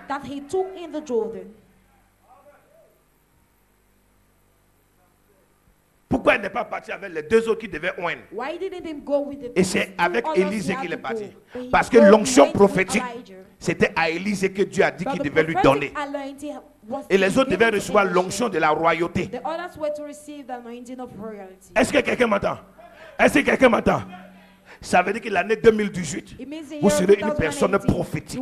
Pourquoi il n'est pas parti avec les deux autres qui devaient oindre? Et c'est avec Élisée qu'il est parti. Parce que l'onction prophétique, c'était à Élisée que Dieu a dit qu'il devait lui donner. Et les autres devaient recevoir l'onction de la royauté. Est-ce que quelqu'un m'entend? Est-ce que quelqu'un m'entend? Ça veut dire que l'année 2018, vous serez une personne prophétique.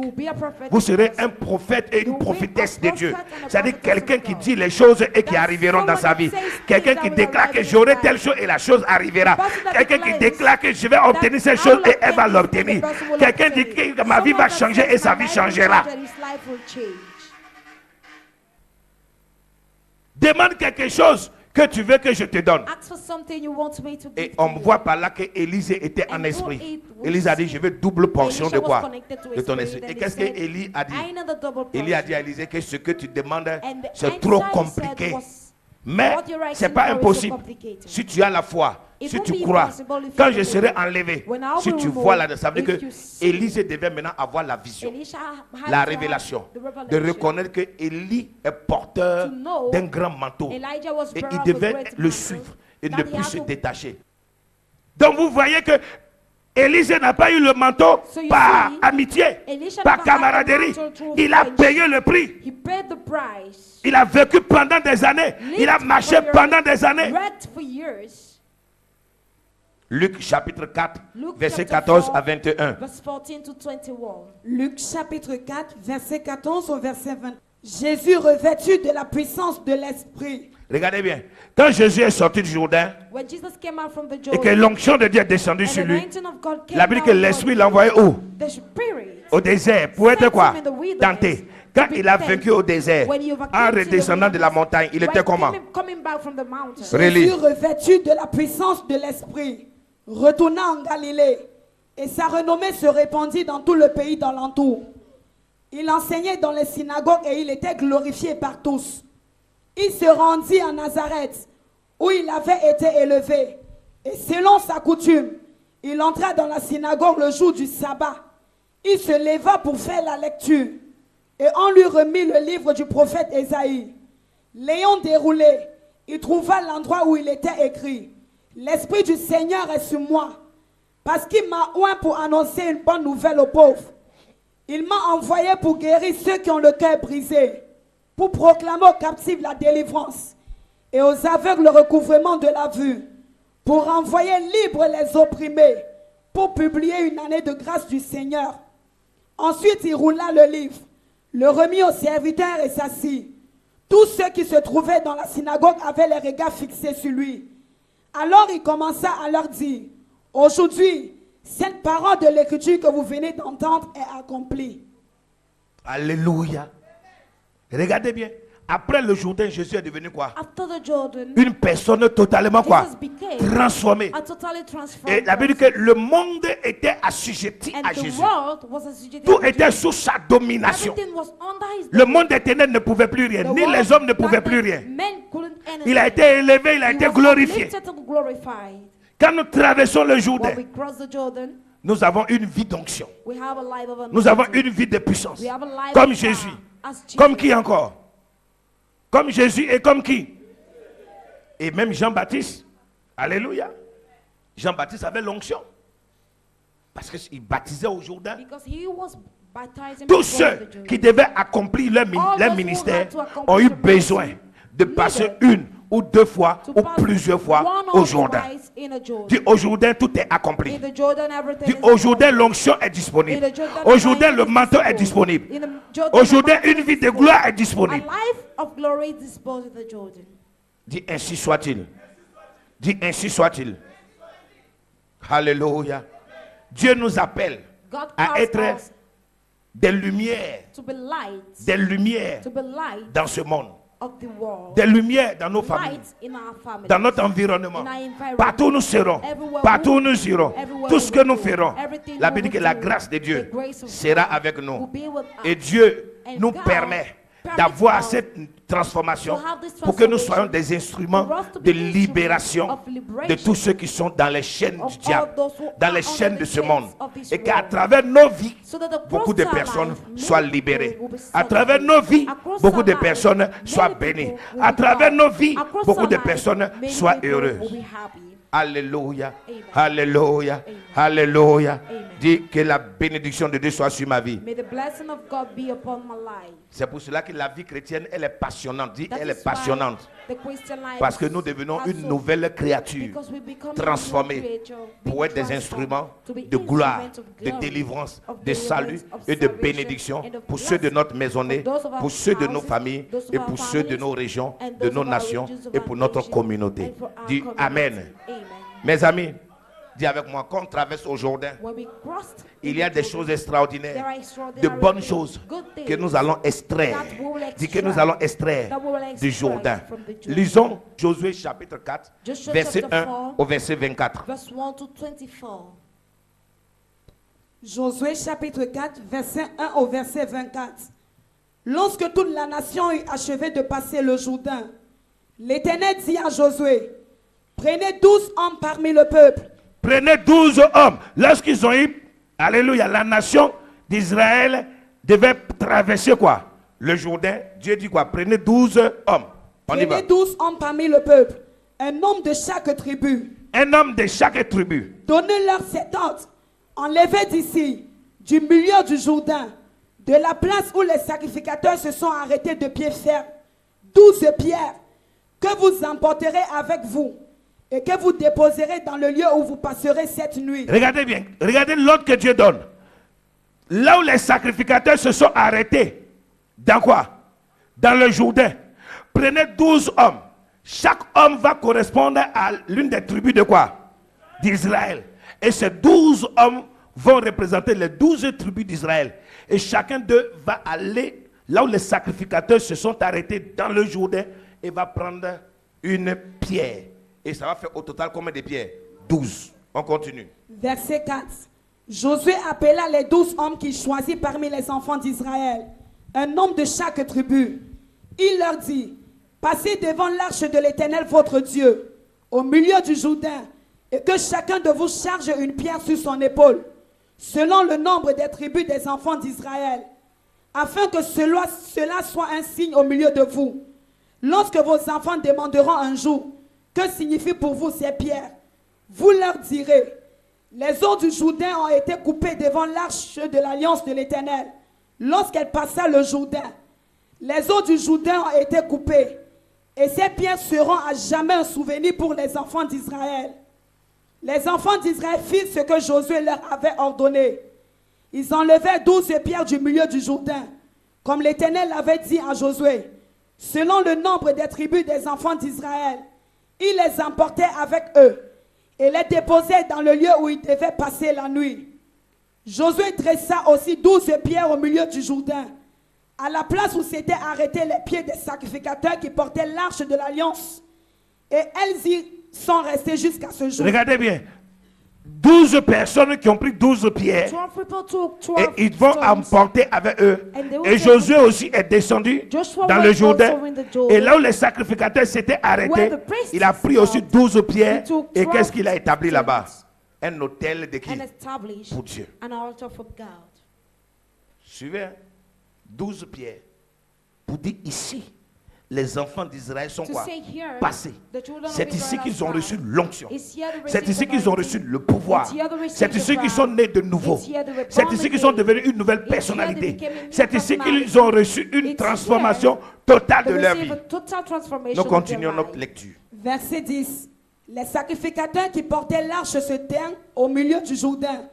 Vous serez un prophète et une prophétesse de Dieu. C'est-à-dire quelqu'un qui dit les choses et qui arriveront dans sa vie. Quelqu'un qui déclare que j'aurai telle chose et la chose arrivera. Quelqu'un qui déclare que je vais obtenir cette chose et elle va l'obtenir. Quelqu'un dit que ma vie va changer et sa vie changera. Demande quelque chose que tu veux que je te donne. Et on voit par là que Élisée était en esprit. Élisée a dit, je veux double portion de quoi? De ton esprit. Et qu'est-ce qu'Élie a dit? Élie a dit à Élisée que ce que tu demandes, c'est trop compliqué. Mais ce n'est pas impossible. Si tu as la foi, si tu crois, quand je serai enlevé, si tu vois là, ça veut dire que Élisée devait maintenant avoir la vision, la révélation, de reconnaître que Élie est porteur d'un grand manteau. Et il devait le suivre et ne plus se détacher. Donc vous voyez que Élisée n'a pas eu le manteau par amitié, par camaraderie. Il a payé le prix. Il a vécu pendant des années. Il a marché pendant des années. Luc chapitre 4, verset 14 à 21. Luc chapitre 4, verset 14 au verset 20. Jésus revêtu de la puissance de l'Esprit. Regardez bien. Quand Jésus est sorti du Jourdain et que l'onction de Dieu est descendue sur lui, la Bible dit que l'Esprit l'a envoyé où? Au désert. Pour être quoi? Tenté. Quand il a vaincu au désert, en redescendant de la montagne, il était comment? Jésus revêtu de la puissance de l'Esprit retourna en Galilée et sa renommée se répandit dans tout le pays d'alentour. Il enseignait dans les synagogues et il était glorifié par tous. Il se rendit à Nazareth où il avait été élevé. Et selon sa coutume, il entra dans la synagogue le jour du sabbat. Il se leva pour faire la lecture. Et on lui remit le livre du prophète Ésaïe. L'ayant déroulé, il trouva l'endroit où il était écrit: L'Esprit du Seigneur est sur moi, parce qu'il m'a oint pour annoncer une bonne nouvelle aux pauvres. Il m'a envoyé pour guérir ceux qui ont le cœur brisé, pour proclamer aux captifs la délivrance et aux aveugles le recouvrement de la vue, pour envoyer libres les opprimés, pour publier une année de grâce du Seigneur. Ensuite, il roula le livre, le remit aux serviteurs et s'assit. Tous ceux qui se trouvaient dans la synagogue avaient les regards fixés sur lui. Alors il commença à leur dire: Aujourd'hui, cette parole de l'écriture que vous venez d'entendre est accomplie. Alléluia. Regardez bien. Après le Jourdain, Jésus est devenu quoi? Une personne totalement quoi? Transformée. Et la Bible dit que le monde était assujetti à Jésus. Tout était sous sa domination. Le monde éternel ne pouvait plus rien, ni les hommes ne pouvaient plus rien. Il a été élevé, il a été glorifié. Quand nous traversons le Jourdain, nous avons une vie d'onction. Nous avons une vie de puissance. Comme Jésus. Comme qui encore? Comme Jésus et comme qui? Et même Jean-Baptiste. Alléluia. Jean-Baptiste avait l'onction. Parce qu'il baptisait au Jourdain. Tous ceux qui devaient accomplir leur ministère ont eu besoin de passer une ou deux fois ou plusieurs fois au Jourdain. Dis au Jourdain, tout est accompli. Dis au Jourdain, l'onction est disponible. Au Jourdain, le manteau est disponible. Au Jourdain, une vie de gloire est disponible. Dis ainsi soit-il. Dis ainsi soit-il. Alléluia. Dieu nous appelle à être des lumières dans ce monde. Des lumières dans nos familles, dans notre environnement, partout où nous serons, partout où nous irons, tout ce que nous ferons. La Bible dit que la grâce de Dieu sera avec nous. Et Dieu nous permet d'avoir cette transformation pour que nous soyons des instruments de libération de tous ceux qui sont dans les chaînes du diable, dans les chaînes de ce monde, et qu'à travers nos vies, beaucoup de personnes soient libérées. À travers nos vies, beaucoup de personnes soient bénies. À travers nos vies, beaucoup de personnes soient heureuses. Alléluia, alléluia, alléluia. Dis que la bénédiction de Dieu soit sur ma vie. C'est pour cela que la vie chrétienne, elle est passionnante. Dis, elle est passionnante. Parce que nous devenons une nouvelle créature transformée pour être des instruments de gloire, de délivrance, de salut et de bénédiction pour ceux de notre maisonnée, pour ceux de nos familles et pour ceux de nos régions, de nos nations et pour notre communauté. Dis Amen. Mes amis, dis avec moi, quand on traverse au Jourdain, il y a des choses extraordinaires, de bonnes choses que nous allons extraire. Dis que nous allons extraire du Jourdain. Lisons Josué chapitre 4, verset 1 au verset 24. Josué chapitre 4, verset 1 au verset 24. Lorsque toute la nation eut achevé de passer le Jourdain, l'Éternel dit à Josué, prenez 12 hommes parmi le peuple. Prenez 12 hommes. Lorsqu'ils ont eu, alléluia, la nation d'Israël devait traverser quoi? Le Jourdain. Dieu dit quoi? Prenez 12 hommes. Prenez 12 hommes parmi le peuple. Un homme de chaque tribu. Un homme de chaque tribu. Donnez-leur cet ordre. Enlevez d'ici, du milieu du Jourdain, de la place où les sacrificateurs se sont arrêtés de pied ferme, 12 pierres que vous emporterez avec vous et que vous déposerez dans le lieu où vous passerez cette nuit. Regardez bien, regardez l'ordre que Dieu donne. Là où les sacrificateurs se sont arrêtés, dans quoi? Dans le Jourdain. Prenez 12 hommes. Chaque homme va correspondre à l'une des tribus de quoi? D'Israël. Et ces 12 hommes vont représenter les 12 tribus d'Israël. Et chacun d'eux va aller là où les sacrificateurs se sont arrêtés dans le Jourdain et va prendre une pierre. Et ça va faire au total combien de pierres? 12. On continue. Verset 4. Josué appela les 12 hommes qu'il choisit parmi les enfants d'Israël, un homme de chaque tribu. Il leur dit, passez devant l'arche de l'Éternel votre Dieu, au milieu du Jourdain, et que chacun de vous charge une pierre sur son épaule, selon le nombre des tribus des enfants d'Israël, afin que cela soit un signe au milieu de vous. Lorsque vos enfants demanderont un jour, que signifient pour vous ces pierres? Vous leur direz, les eaux du Jourdain ont été coupées devant l'arche de l'alliance de l'Éternel. Lorsqu'elle passa le Jourdain, les eaux du Jourdain ont été coupées. Et ces pierres seront à jamais un souvenir pour les enfants d'Israël. Les enfants d'Israël firent ce que Josué leur avait ordonné. Ils enlevèrent 12 pierres du milieu du Jourdain, comme l'Éternel l'avait dit à Josué, selon le nombre des tribus des enfants d'Israël. Ils les emportaient avec eux et les déposaient dans le lieu où ils devaient passer la nuit. Josué dressa aussi 12 pierres au milieu du Jourdain, à la place où s'étaient arrêtés les pieds des sacrificateurs qui portaient l'arche de l'alliance. Et elles y sont restées jusqu'à ce jour. Regardez bien. 12 personnes qui ont pris 12 pierres. Et ils vont emporter avec eux. Et Josué aussi est descendu dans le Jourdain. Et là où les sacrificateurs s'étaient arrêtés, il a pris aussi 12 pierres. Et qu'est-ce qu'il a établi là-bas? Un autel de qui? Pour Dieu. Suivez. 12 pierres. Pour dire ici, les enfants d'Israël sont quoi? Passés. C'est ici qu'ils ont reçu l'onction. C'est ici qu'ils ont reçu le pouvoir. C'est ici qu'ils sont nés de nouveau. C'est ici qu'ils sont devenus une nouvelle personnalité. C'est ici qu'ils ont reçu une transformation totale de leur vie. Nous continuons notre lecture. Verset 10. Les sacrificateurs qui portaient l'arche se tinrent au milieu du Jourdain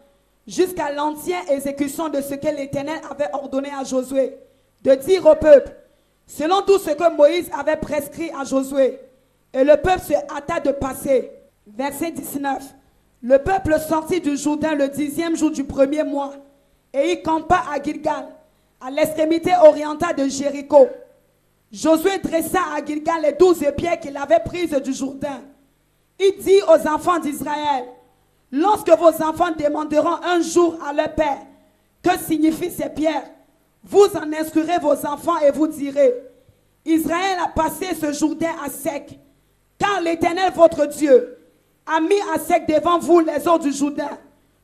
jusqu'à l'entière exécution de ce que l'Éternel avait ordonné à Josué de dire au peuple, selon tout ce que Moïse avait prescrit à Josué. Et le peuple se hâta de passer. Verset 19. Le peuple sortit du Jourdain le 10e jour du premier mois, et il campa à Gilgal, à l'extrémité orientale de Jéricho. Josué dressa à Gilgal les 12 pierres qu'il avait prises du Jourdain. Il dit aux enfants d'Israël, lorsque vos enfants demanderont un jour à leur père, que signifient ces pierres? Vous en instruirez vos enfants et vous direz, Israël a passé ce Jourdain à sec, car l'Éternel votre Dieu a mis à sec devant vous les eaux du Jourdain,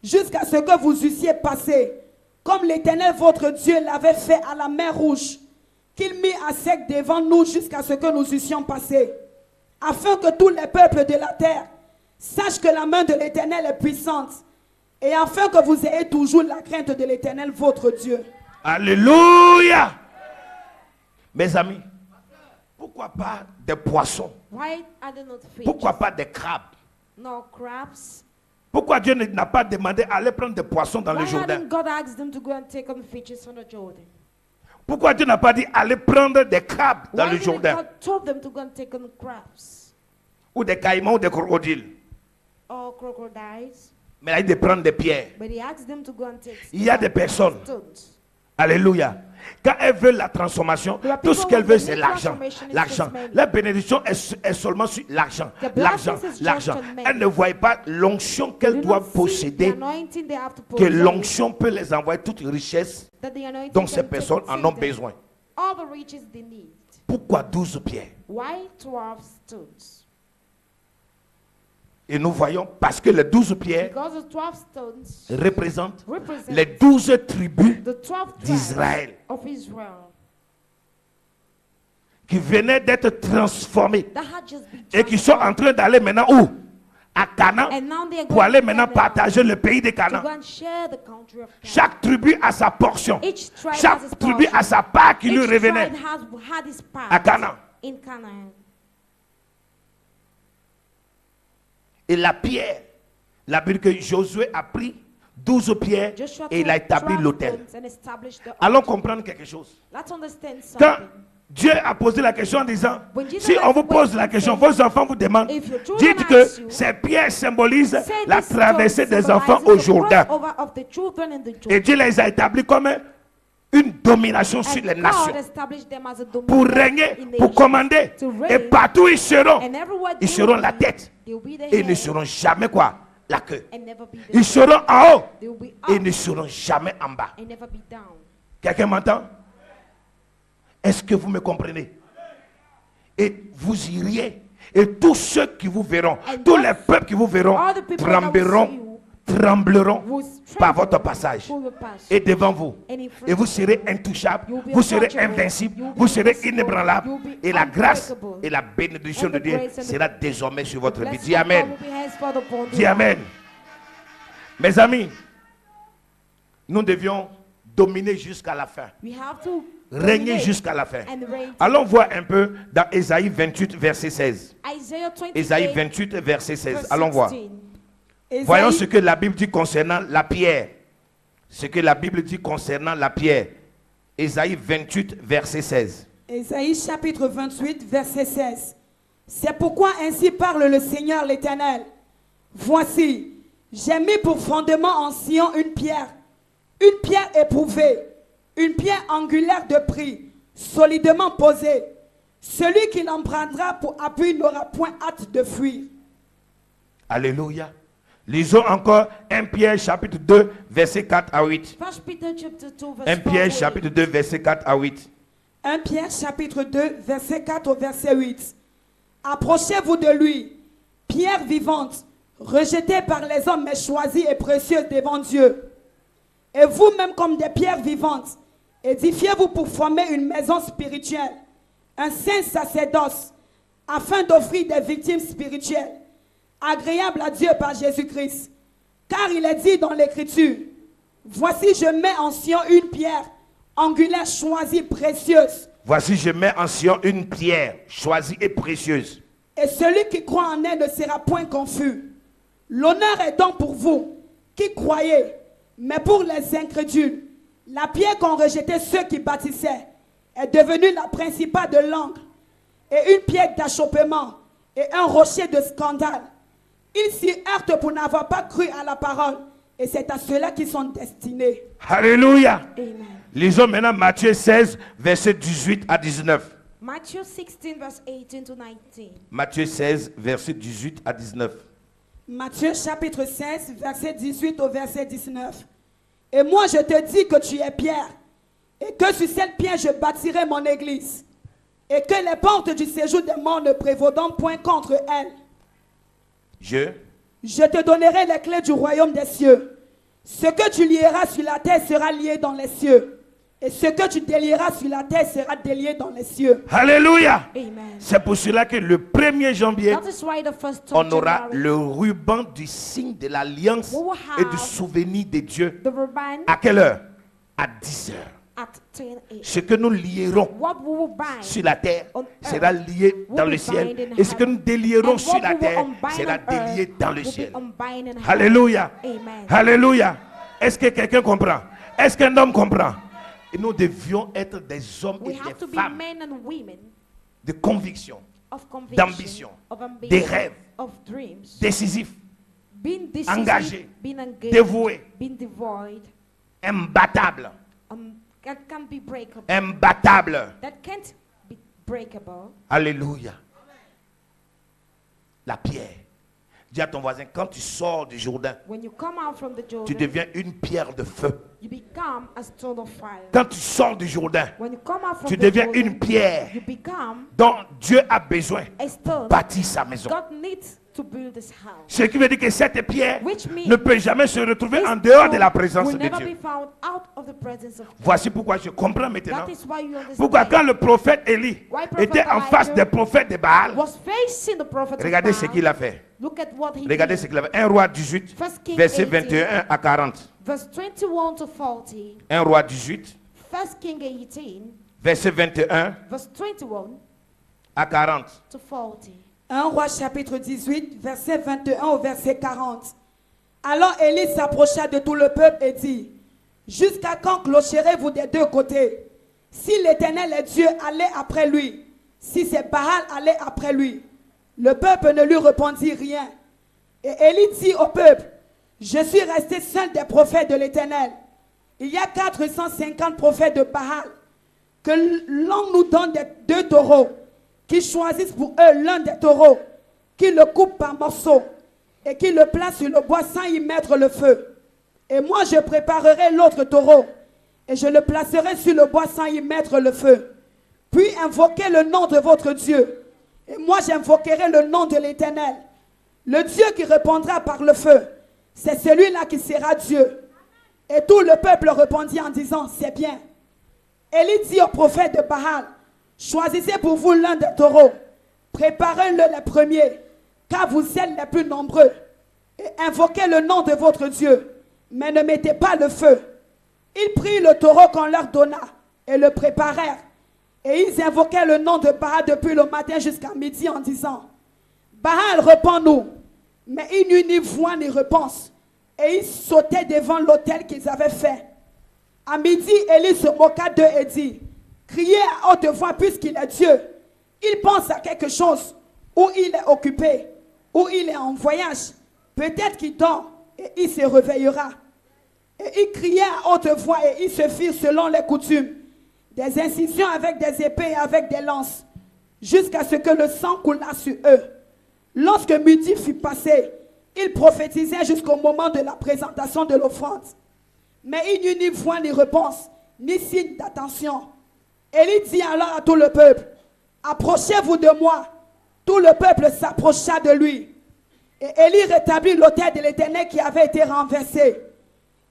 jusqu'à ce que vous eussiez passé, comme l'Éternel votre Dieu l'avait fait à la mer Rouge, qu'il mit à sec devant nous jusqu'à ce que nous eussions passé, afin que tous les peuples de la terre sachent que la main de l'Éternel est puissante, et afin que vous ayez toujours la crainte de l'Éternel votre Dieu. Alléluia. Mes amis, pourquoi pas des poissons? Pourquoi pas des crabes? No crabs. Pourquoi Dieu n'a pas demandé d'aller prendre des poissons dans le Jourdain? Pourquoi Dieu n'a pas dit aller prendre des crabes dans le Jourdain? Ou des caïmans ou des crocodiles? Or crocodiles. Mais il a dit de prendre des pierres. Il y a des personnes. Alléluia. Quand elles veulent la transformation, tout ce qu'elles veulent c'est l'argent. L'argent. La bénédiction est seulement sur l'argent. L'argent. L'argent. Elles ne voient pas l'onction qu'elles doivent posséder. Que l'onction peut les envoyer toute richesse dont ces personnes en ont besoin. Pourquoi 12 pierres? Et nous voyons, parce que les 12 pierres représentent les 12 tribus d'Israël qui venaient d'être transformées et qui sont en train d'aller maintenant où? À Canaan, pour aller maintenant partager le pays de Canaan. Chaque tribu a sa portion. Chaque tribu a sa part qui lui revenait à Canaan. Et la pierre, la Bible que Josué a pris 12 pierres et il a établi l'autel. Allons comprendre quelque chose. Quand Dieu a posé la question en disant, si on vous pose la question, vos enfants vous demandent, dites que ces pierres symbolisent la traversée des enfants au Jourdain. Et Dieu les a établis comme une domination sur les nations, pour régner, pour commander, et partout ils seront la tête, et ils ne seront jamais quoi? La queue. Ils seront en haut, et ils ne seront jamais en bas. Quelqu'un m'entend? Est-ce que vous me comprenez? Et vous iriez, et tous ceux qui vous verront, tous les peuples qui vous verront, trembleront par votre passage et devant vous, et vous serez intouchables, vous serez invincibles, vous serez inébranlables, et la grâce et la bénédiction de Dieu sera désormais sur votre vie. Dis Amen. Dis Amen. Mes amis, nous devions dominer jusqu'à la fin, régner jusqu'à la fin. Allons voir un peu dans Ésaïe 28 verset 16. Ésaïe 28 verset 16. Allons voir. Voyons ce que la Bible dit concernant la pierre. Ce que la Bible dit concernant la pierre. Ésaïe 28, verset 16. Ésaïe chapitre 28, verset 16. C'est pourquoi ainsi parle le Seigneur l'Éternel. Voici, j'ai mis pour fondement en Sion une pierre éprouvée, une pierre angulaire de prix, solidement posée. Celui qui l'empruntera pour appui n'aura point hâte de fuir. Alléluia. Lisons encore 1 Pierre chapitre 2, verset 4 à 8. 1 Pierre chapitre 2, verset 4 à 8. 1 Pierre chapitre 2, verset 4 au verset 8. Approchez-vous de lui, pierre vivante, rejetée par les hommes mais choisie et précieuse devant Dieu. Et vous-même comme des pierres vivantes, édifiez-vous pour former une maison spirituelle, un saint sacerdoce, afin d'offrir des victimes spirituelles, agréables à Dieu par Jésus-Christ. Car il est dit dans l'Écriture, voici je mets en Sion une pierre angulaire choisie, précieuse. Voici je mets en Sion une pierre choisie et précieuse. Et celui qui croit en elle ne sera point confus. L'honneur est donc pour vous qui croyez, mais pour les incrédules, la pierre qu'ont rejeté ceux qui bâtissaient est devenue la principale de l'angle, et une pierre d'achoppement, et un rocher de scandale. Ils s'y heurtent pour n'avoir pas cru à la parole, et c'est à ceux-là qui sont destinés. Alléluia. Amen. Lisons maintenant Matthieu 16, verset 18 à 19. Matthew 16, verse 18 to 19. Matthieu 16, verset 18 à 19. Matthieu chapitre 16, verset 18 au verset 19. Et moi je te dis que tu es Pierre, et que sur cette pierre je bâtirai mon église, et que les portes du séjour des morts ne prévaudront point contre elle. Je te donnerai les clés du royaume des cieux. Ce que tu lieras sur la terre sera lié dans les cieux, et ce que tu délieras sur la terre sera délié dans les cieux. Alléluia. Amen. C'est pour cela que le 1er janvier, That is why the first of on aura January, le ruban du signe de l'alliance we will et have du souvenir de Dieu. the ribbon À quelle heure? À 10 heures. at 10 a.m. Ce que nous lierons What we will bind sur la terre on sera earth lié dans will le be ciel. bind in Et ce que nous délierons and sur what la we will terre unbind sera on earth délié dans le will be ciel. unbind in heaven. Alléluia. Amen. Alléluia. Est-ce que quelqu'un comprend? Est-ce qu'un homme comprend? Et nous devions être des hommes We et have to des be femmes men and women de conviction, of conviction, d'ambition, of ambition, des rêves, of dreams, décisifs, being decisive, engagés, being engaged, dévoués, being devoid, imbattables, that can be breakable, imbattables. that can't be breakable. Alléluia. La pierre. Dis à ton voisin, quand tu sors du Jourdain, When you come out from the tu Jordan, deviens une pierre de feu. you become a stone of fire. Quand tu sors du Jourdain, When you come out from tu the deviens Jordan, une pierre you become dont Dieu a besoin a stone. bâtir sa maison. God needs to build this house. Ce qui veut dire que cette pierre Which means ne peut jamais se retrouver this en dehors de stone la présence will de never Dieu. be found out of the presence of God. Voici pourquoi je comprends maintenant. That is why you understand. Pourquoi quand le prophète Élie Why prophet était en face Elijah des prophètes de Baal, was facing the prophet of regardez ce Baal. qu'il a fait. Look at what he Regardez did. ce qu'il a fait. 1 Roi 18, First King verset 18, 21 à 40. verse 21 to 40. 1 Roi 18, First King 18, verset 21 verse 21 à 40. to 40. 1 Roi chapitre 18, verset 21 au verset 40. Alors Élie s'approcha de tout le peuple et dit, jusqu'à quand clocherez-vous des deux côtés? Si l'Éternel est Dieu, allez après lui. Si c'est Baal, allez après lui. Le peuple ne lui répondit rien. Et Élie dit au peuple, je suis resté seul des prophètes de l'Éternel. Il y a 450 prophètes de Baal. Que l'on nous donne des deux taureaux, qui choisissent pour eux l'un des taureaux, qui le coupent par morceaux, et qui le placent sur le bois sans y mettre le feu. Et moi je préparerai l'autre taureau, et je le placerai sur le bois sans y mettre le feu. Puis invoquez le nom de votre Dieu. Et moi j'invoquerai le nom de l'Éternel. Le Dieu qui répondra par le feu, c'est celui-là qui sera Dieu. Et tout le peuple répondit en disant, c'est bien. Élie dit au prophète de Baal, choisissez pour vous l'un des taureaux, préparez-le les premiers, car vous êtes les plus nombreux, et invoquez le nom de votre Dieu, mais ne mettez pas le feu. Ils prirent le taureau qu'on leur donna, et le préparèrent. Et ils invoquaient le nom de Baal depuis le matin jusqu'à midi en disant, Baal, réponds-nous. Mais il n'y eut ni voix ni réponse. Et ils sautaient devant l'autel qu'ils avaient fait. À midi, Élie se moqua d'eux et dit, criez à haute voix puisqu'il est Dieu. Il pense à quelque chose, ou il est occupé, ou il est en voyage. Peut-être qu'il dort et il se réveillera. Et ils criaient à haute voix et ils se firent selon les coutumes, des incisions avec des épées et avec des lances, jusqu'à ce que le sang coulât sur eux. Lorsque midi fut passé, ils prophétisaient jusqu'au moment de la présentation de l'offrande. Mais il n'y eut ni voix ni réponse, ni signe d'attention. Élie dit alors à tout le peuple, approchez-vous de moi. Tout le peuple s'approcha de lui. Et Élie rétablit l'autel de l'Éternel qui avait été renversé.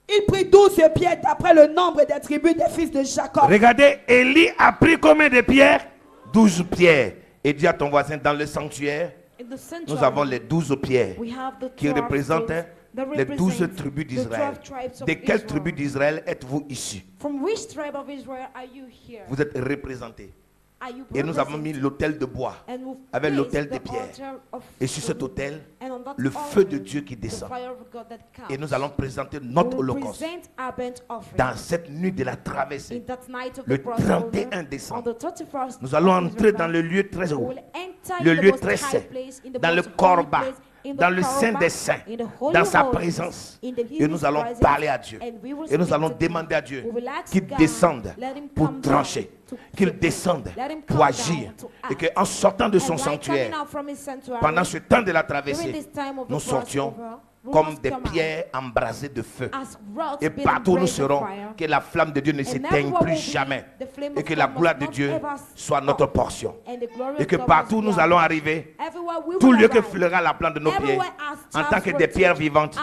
Il prit 12 pierres d'après le nombre des tribus des fils de Jacob. Regardez, Élie a pris combien de pierres? 12 pierres. Et dis à ton voisin, dans le sanctuaire, nous avons les 12 pierres qui représentent les 12 tribus d'Israël. De quelle tribu d'Israël êtes-vous issus? Vous êtes représentés. Et nous avons mis l'autel de bois avec l'autel de pierre. Et sur cet autel, le feu de Dieu qui descend. Et nous allons présenter notre holocauste dans cette nuit de la traversée. Le 31 décembre, nous allons entrer dans le lieu très haut, le lieu très saint, dans le corba, dans le Saint des Saints, dans sa présence. Et nous allons parler à Dieu. Et nous allons demander à Dieu qu'il descende pour trancher, qu'il descende pour agir. Et qu'en sortant de son sanctuaire, pendant ce temps de la traversée, nous sortions comme des pierres embrasées de feu. Et partout où nous serons, que la flamme de Dieu ne s'éteigne plus jamais. Et que la gloire de Dieu soit notre portion. Et que partout où nous allons arriver, tout lieu que fleura la plante de nos pieds, en tant que des pierres vivantes,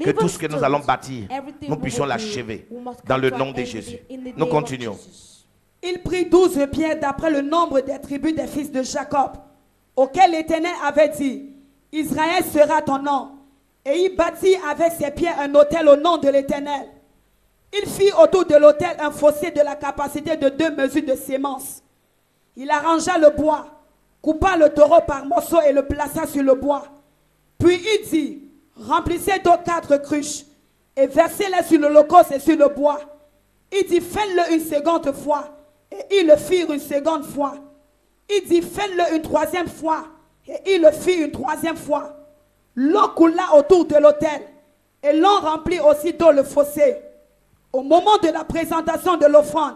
que tout ce que nous allons bâtir, nous puissions l'achever dans le nom de Jésus. Nous continuons. Il prit 12 pierres d'après le nombre des tribus des fils de Jacob, auxquels l'Éternel avait dit, Israël sera ton nom. Et il bâtit avec ses pieds un autel au nom de l'Éternel. Il fit autour de l'autel un fossé de la capacité de 2 mesures de sémence. Il arrangea le bois, coupa le taureau par morceaux et le plaça sur le bois. Puis il dit, remplissez d'eau 4 cruches et versez-les sur l'holocauste et sur le bois. Il dit, faites-le une seconde fois. Et ils le firent une seconde fois. Il dit, faites-le une troisième fois. Et ils le firent une troisième fois. L'eau coula autour de l'autel et l'on remplit aussitôt le fossé. Au moment de la présentation de l'offrande,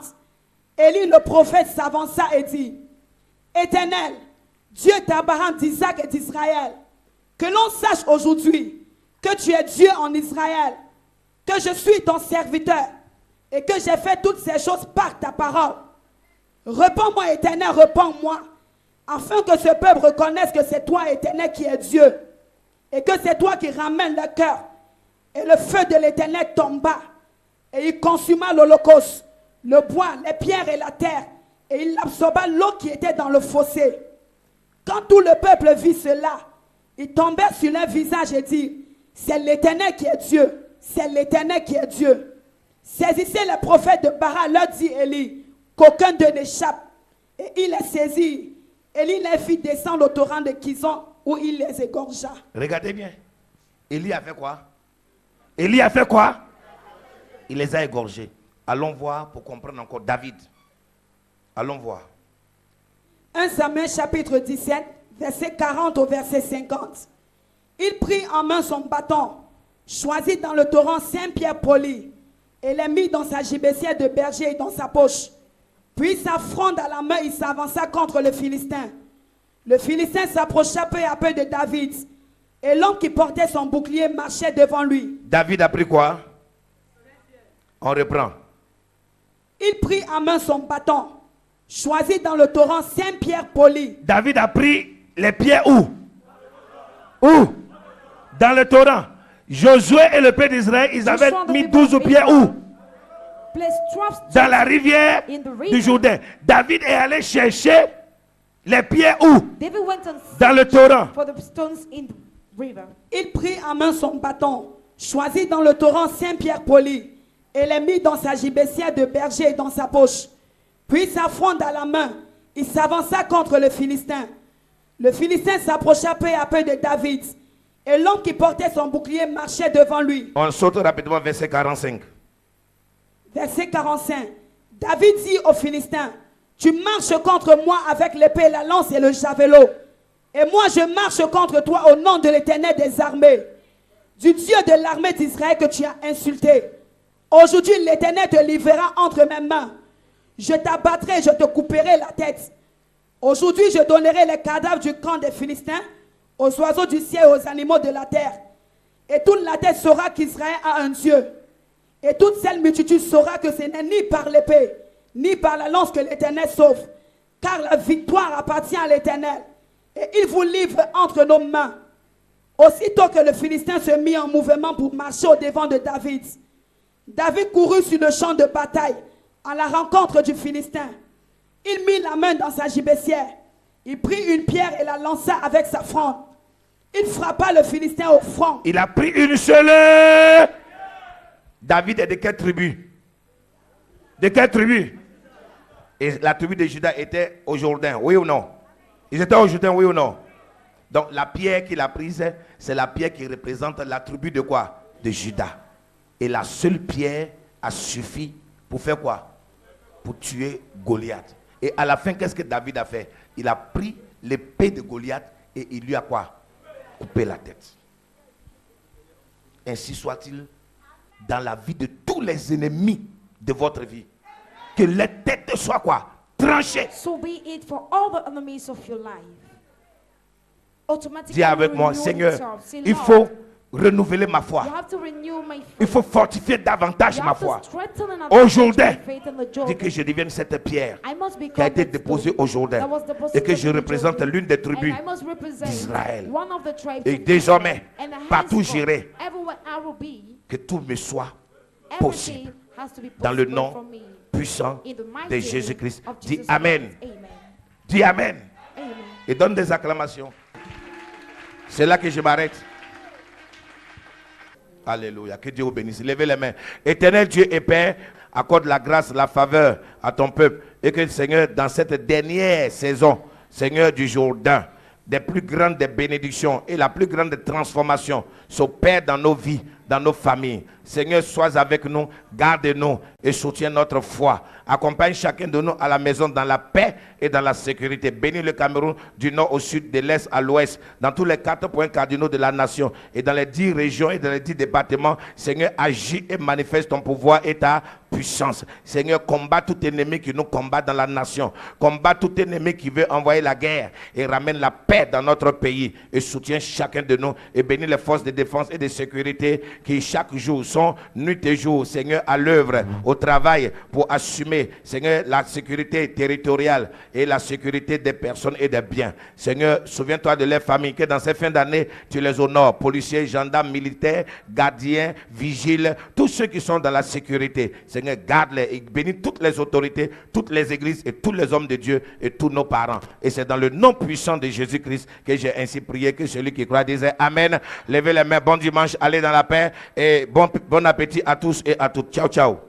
Élie le prophète s'avança et dit, Éternel, Dieu d'Abraham, d'Isaac et d'Israël, que l'on sache aujourd'hui que tu es Dieu en Israël, que je suis ton serviteur et que j'ai fait toutes ces choses par ta parole. Réponds-moi, Éternel, réponds-moi, afin que ce peuple reconnaisse que c'est toi, Éternel, qui es Dieu. Et que c'est toi qui ramènes le cœur. Et le feu de l'Éternel tomba. Et il consuma l'holocauste, le bois, les pierres et la terre. Et il absorba l'eau qui était dans le fossé. Quand tout le peuple vit cela, ils tombèrent sur leur visage et dit, c'est l'Éternel qui est Dieu. C'est l'Éternel qui est Dieu. Saisissez les prophètes de Baal, leur dit Élie, qu'aucun d'eux n'échappe. Et il les saisit. Élie les fit descendre au torrent de Kison, où il les égorgea. Regardez bien. Élie a fait quoi? Élie a fait quoi? Il les a égorgés. Allons voir pour comprendre encore David. Allons voir. 1 Samuel chapitre 17, verset 40 au verset 50. Il prit en main son bâton, choisit dans le torrent 5 pierres polies, et les mit dans sa gibecière de berger et dans sa poche. Puis sa fronde à la main, il s'avança contre le Philistin. Le Philistin s'approcha peu à peu de David. Et l'homme qui portait son bouclier marchait devant lui. David a pris quoi? On reprend. Il prit en main son bâton, choisit dans le torrent 5 pierres polies. David a pris les pierres où? Où? Dans le torrent. Josué et le peuple d'Israël, ils avaient mis 12 pierres où? Dans la rivière du Jourdain. David est allé chercher les pierres où? Dans le torrent. Il prit en main son bâton, choisit dans le torrent 5 pierres polies, et les mit dans sa gibecière de berger et dans sa poche. Puis sa fronde à la main, il s'avança contre le Philistin. Le Philistin s'approcha peu à peu de David, et l'homme qui portait son bouclier marchait devant lui. On saute rapidement verset 45. Verset 45. David dit aux Philistins, tu marches contre moi avec l'épée, la lance et le javelot. Et moi je marche contre toi au nom de l'Éternel des armées, du Dieu de l'armée d'Israël que tu as insulté. Aujourd'hui, l'Éternel te livrera entre mes mains. Je t'abattrai, je te couperai la tête. Aujourd'hui, je donnerai les cadavres du camp des Philistins aux oiseaux du ciel et aux animaux de la terre. Et toute la terre saura qu'Israël a un Dieu. Et toute cette multitude saura que ce n'est ni par l'épée, ni par la lance que l'Éternel sauve. Car la victoire appartient à l'Éternel. Et il vous livre entre nos mains. Aussitôt que le Philistin se mit en mouvement pour marcher au devant de David, David courut sur le champ de bataille à la rencontre du Philistin. Il mit la main dans sa gibecière. Il prit une pierre et la lança avec sa fronde. Il frappa le Philistin au front. Il a pris une seule. David est de quelle tribu? De quelle tribu? Et la tribu de Juda était au Jourdain, oui ou non? Ils étaient au Jourdain, oui ou non? Donc la pierre qu'il a prise, c'est la pierre qui représente la tribu de quoi? De Juda. Et la seule pierre a suffi pour faire quoi? Pour tuer Goliath. Et à la fin, qu'est-ce que David a fait? Il a pris l'épée de Goliath et il lui a quoi? Coupé la tête. Ainsi soit-il dans la vie de tous les ennemis de votre vie. Que les têtes soient quoi? Tranchées. So be it for all the enemies of your life. Dis avec moi, Seigneur, il faut renouveler ma foi. Il faut fortifier davantage ma foi. Aujourd'hui, dis que je devienne cette pierre qui a été déposée aujourd'hui et que je représente l'une des tribus d'Israël. Et désormais, partout où j'irai, que tout me soit possible. Dans le nom puissant de Jésus-Christ. Dis Amen. Dis Amen. Et donne des acclamations. C'est là que je m'arrête. Alléluia. Que Dieu vous bénisse. Levez les mains. Éternel Dieu et Père, accorde la grâce, la faveur à ton peuple. Et que le Seigneur, dans cette dernière saison, Seigneur du Jourdain, des plus grandes des bénédictions et la plus grande transformation s'opère dans nos vies, dans nos familles. Seigneur, sois avec nous, garde-nous et soutiens notre foi. Accompagne chacun de nous à la maison dans la paix et dans la sécurité. Bénis le Cameroun du nord au sud, de l'est à l'ouest, dans tous les 4 points cardinaux de la nation et dans les 10 régions et dans les 10 départements. Seigneur, agis et manifeste ton pouvoir et ta puissance. Seigneur, combat tout ennemi qui nous combat dans la nation. Combat tout ennemi qui veut envoyer la guerre et ramène la paix dans notre pays et soutiens chacun de nous et bénis les forces de défense et de sécurité qui chaque jour sont nuit et jour, Seigneur, à l'œuvre, au travail pour assumer, Seigneur, la sécurité territoriale et la sécurité des personnes et des biens. Seigneur, souviens-toi de leurs familles, que dans ces fins d'année, tu les honores, policiers, gendarmes, militaires, gardiens, vigiles, tous ceux qui sont dans la sécurité. Seigneur, garde-les et bénis toutes les autorités, toutes les églises et tous les hommes de Dieu et tous nos parents. Et c'est dans le nom puissant de Jésus-Christ que j'ai ainsi prié, que celui qui croit disait Amen. Levez les mains, bon dimanche, allez dans la paix et bon appétit à tous et à toutes. Ciao, ciao.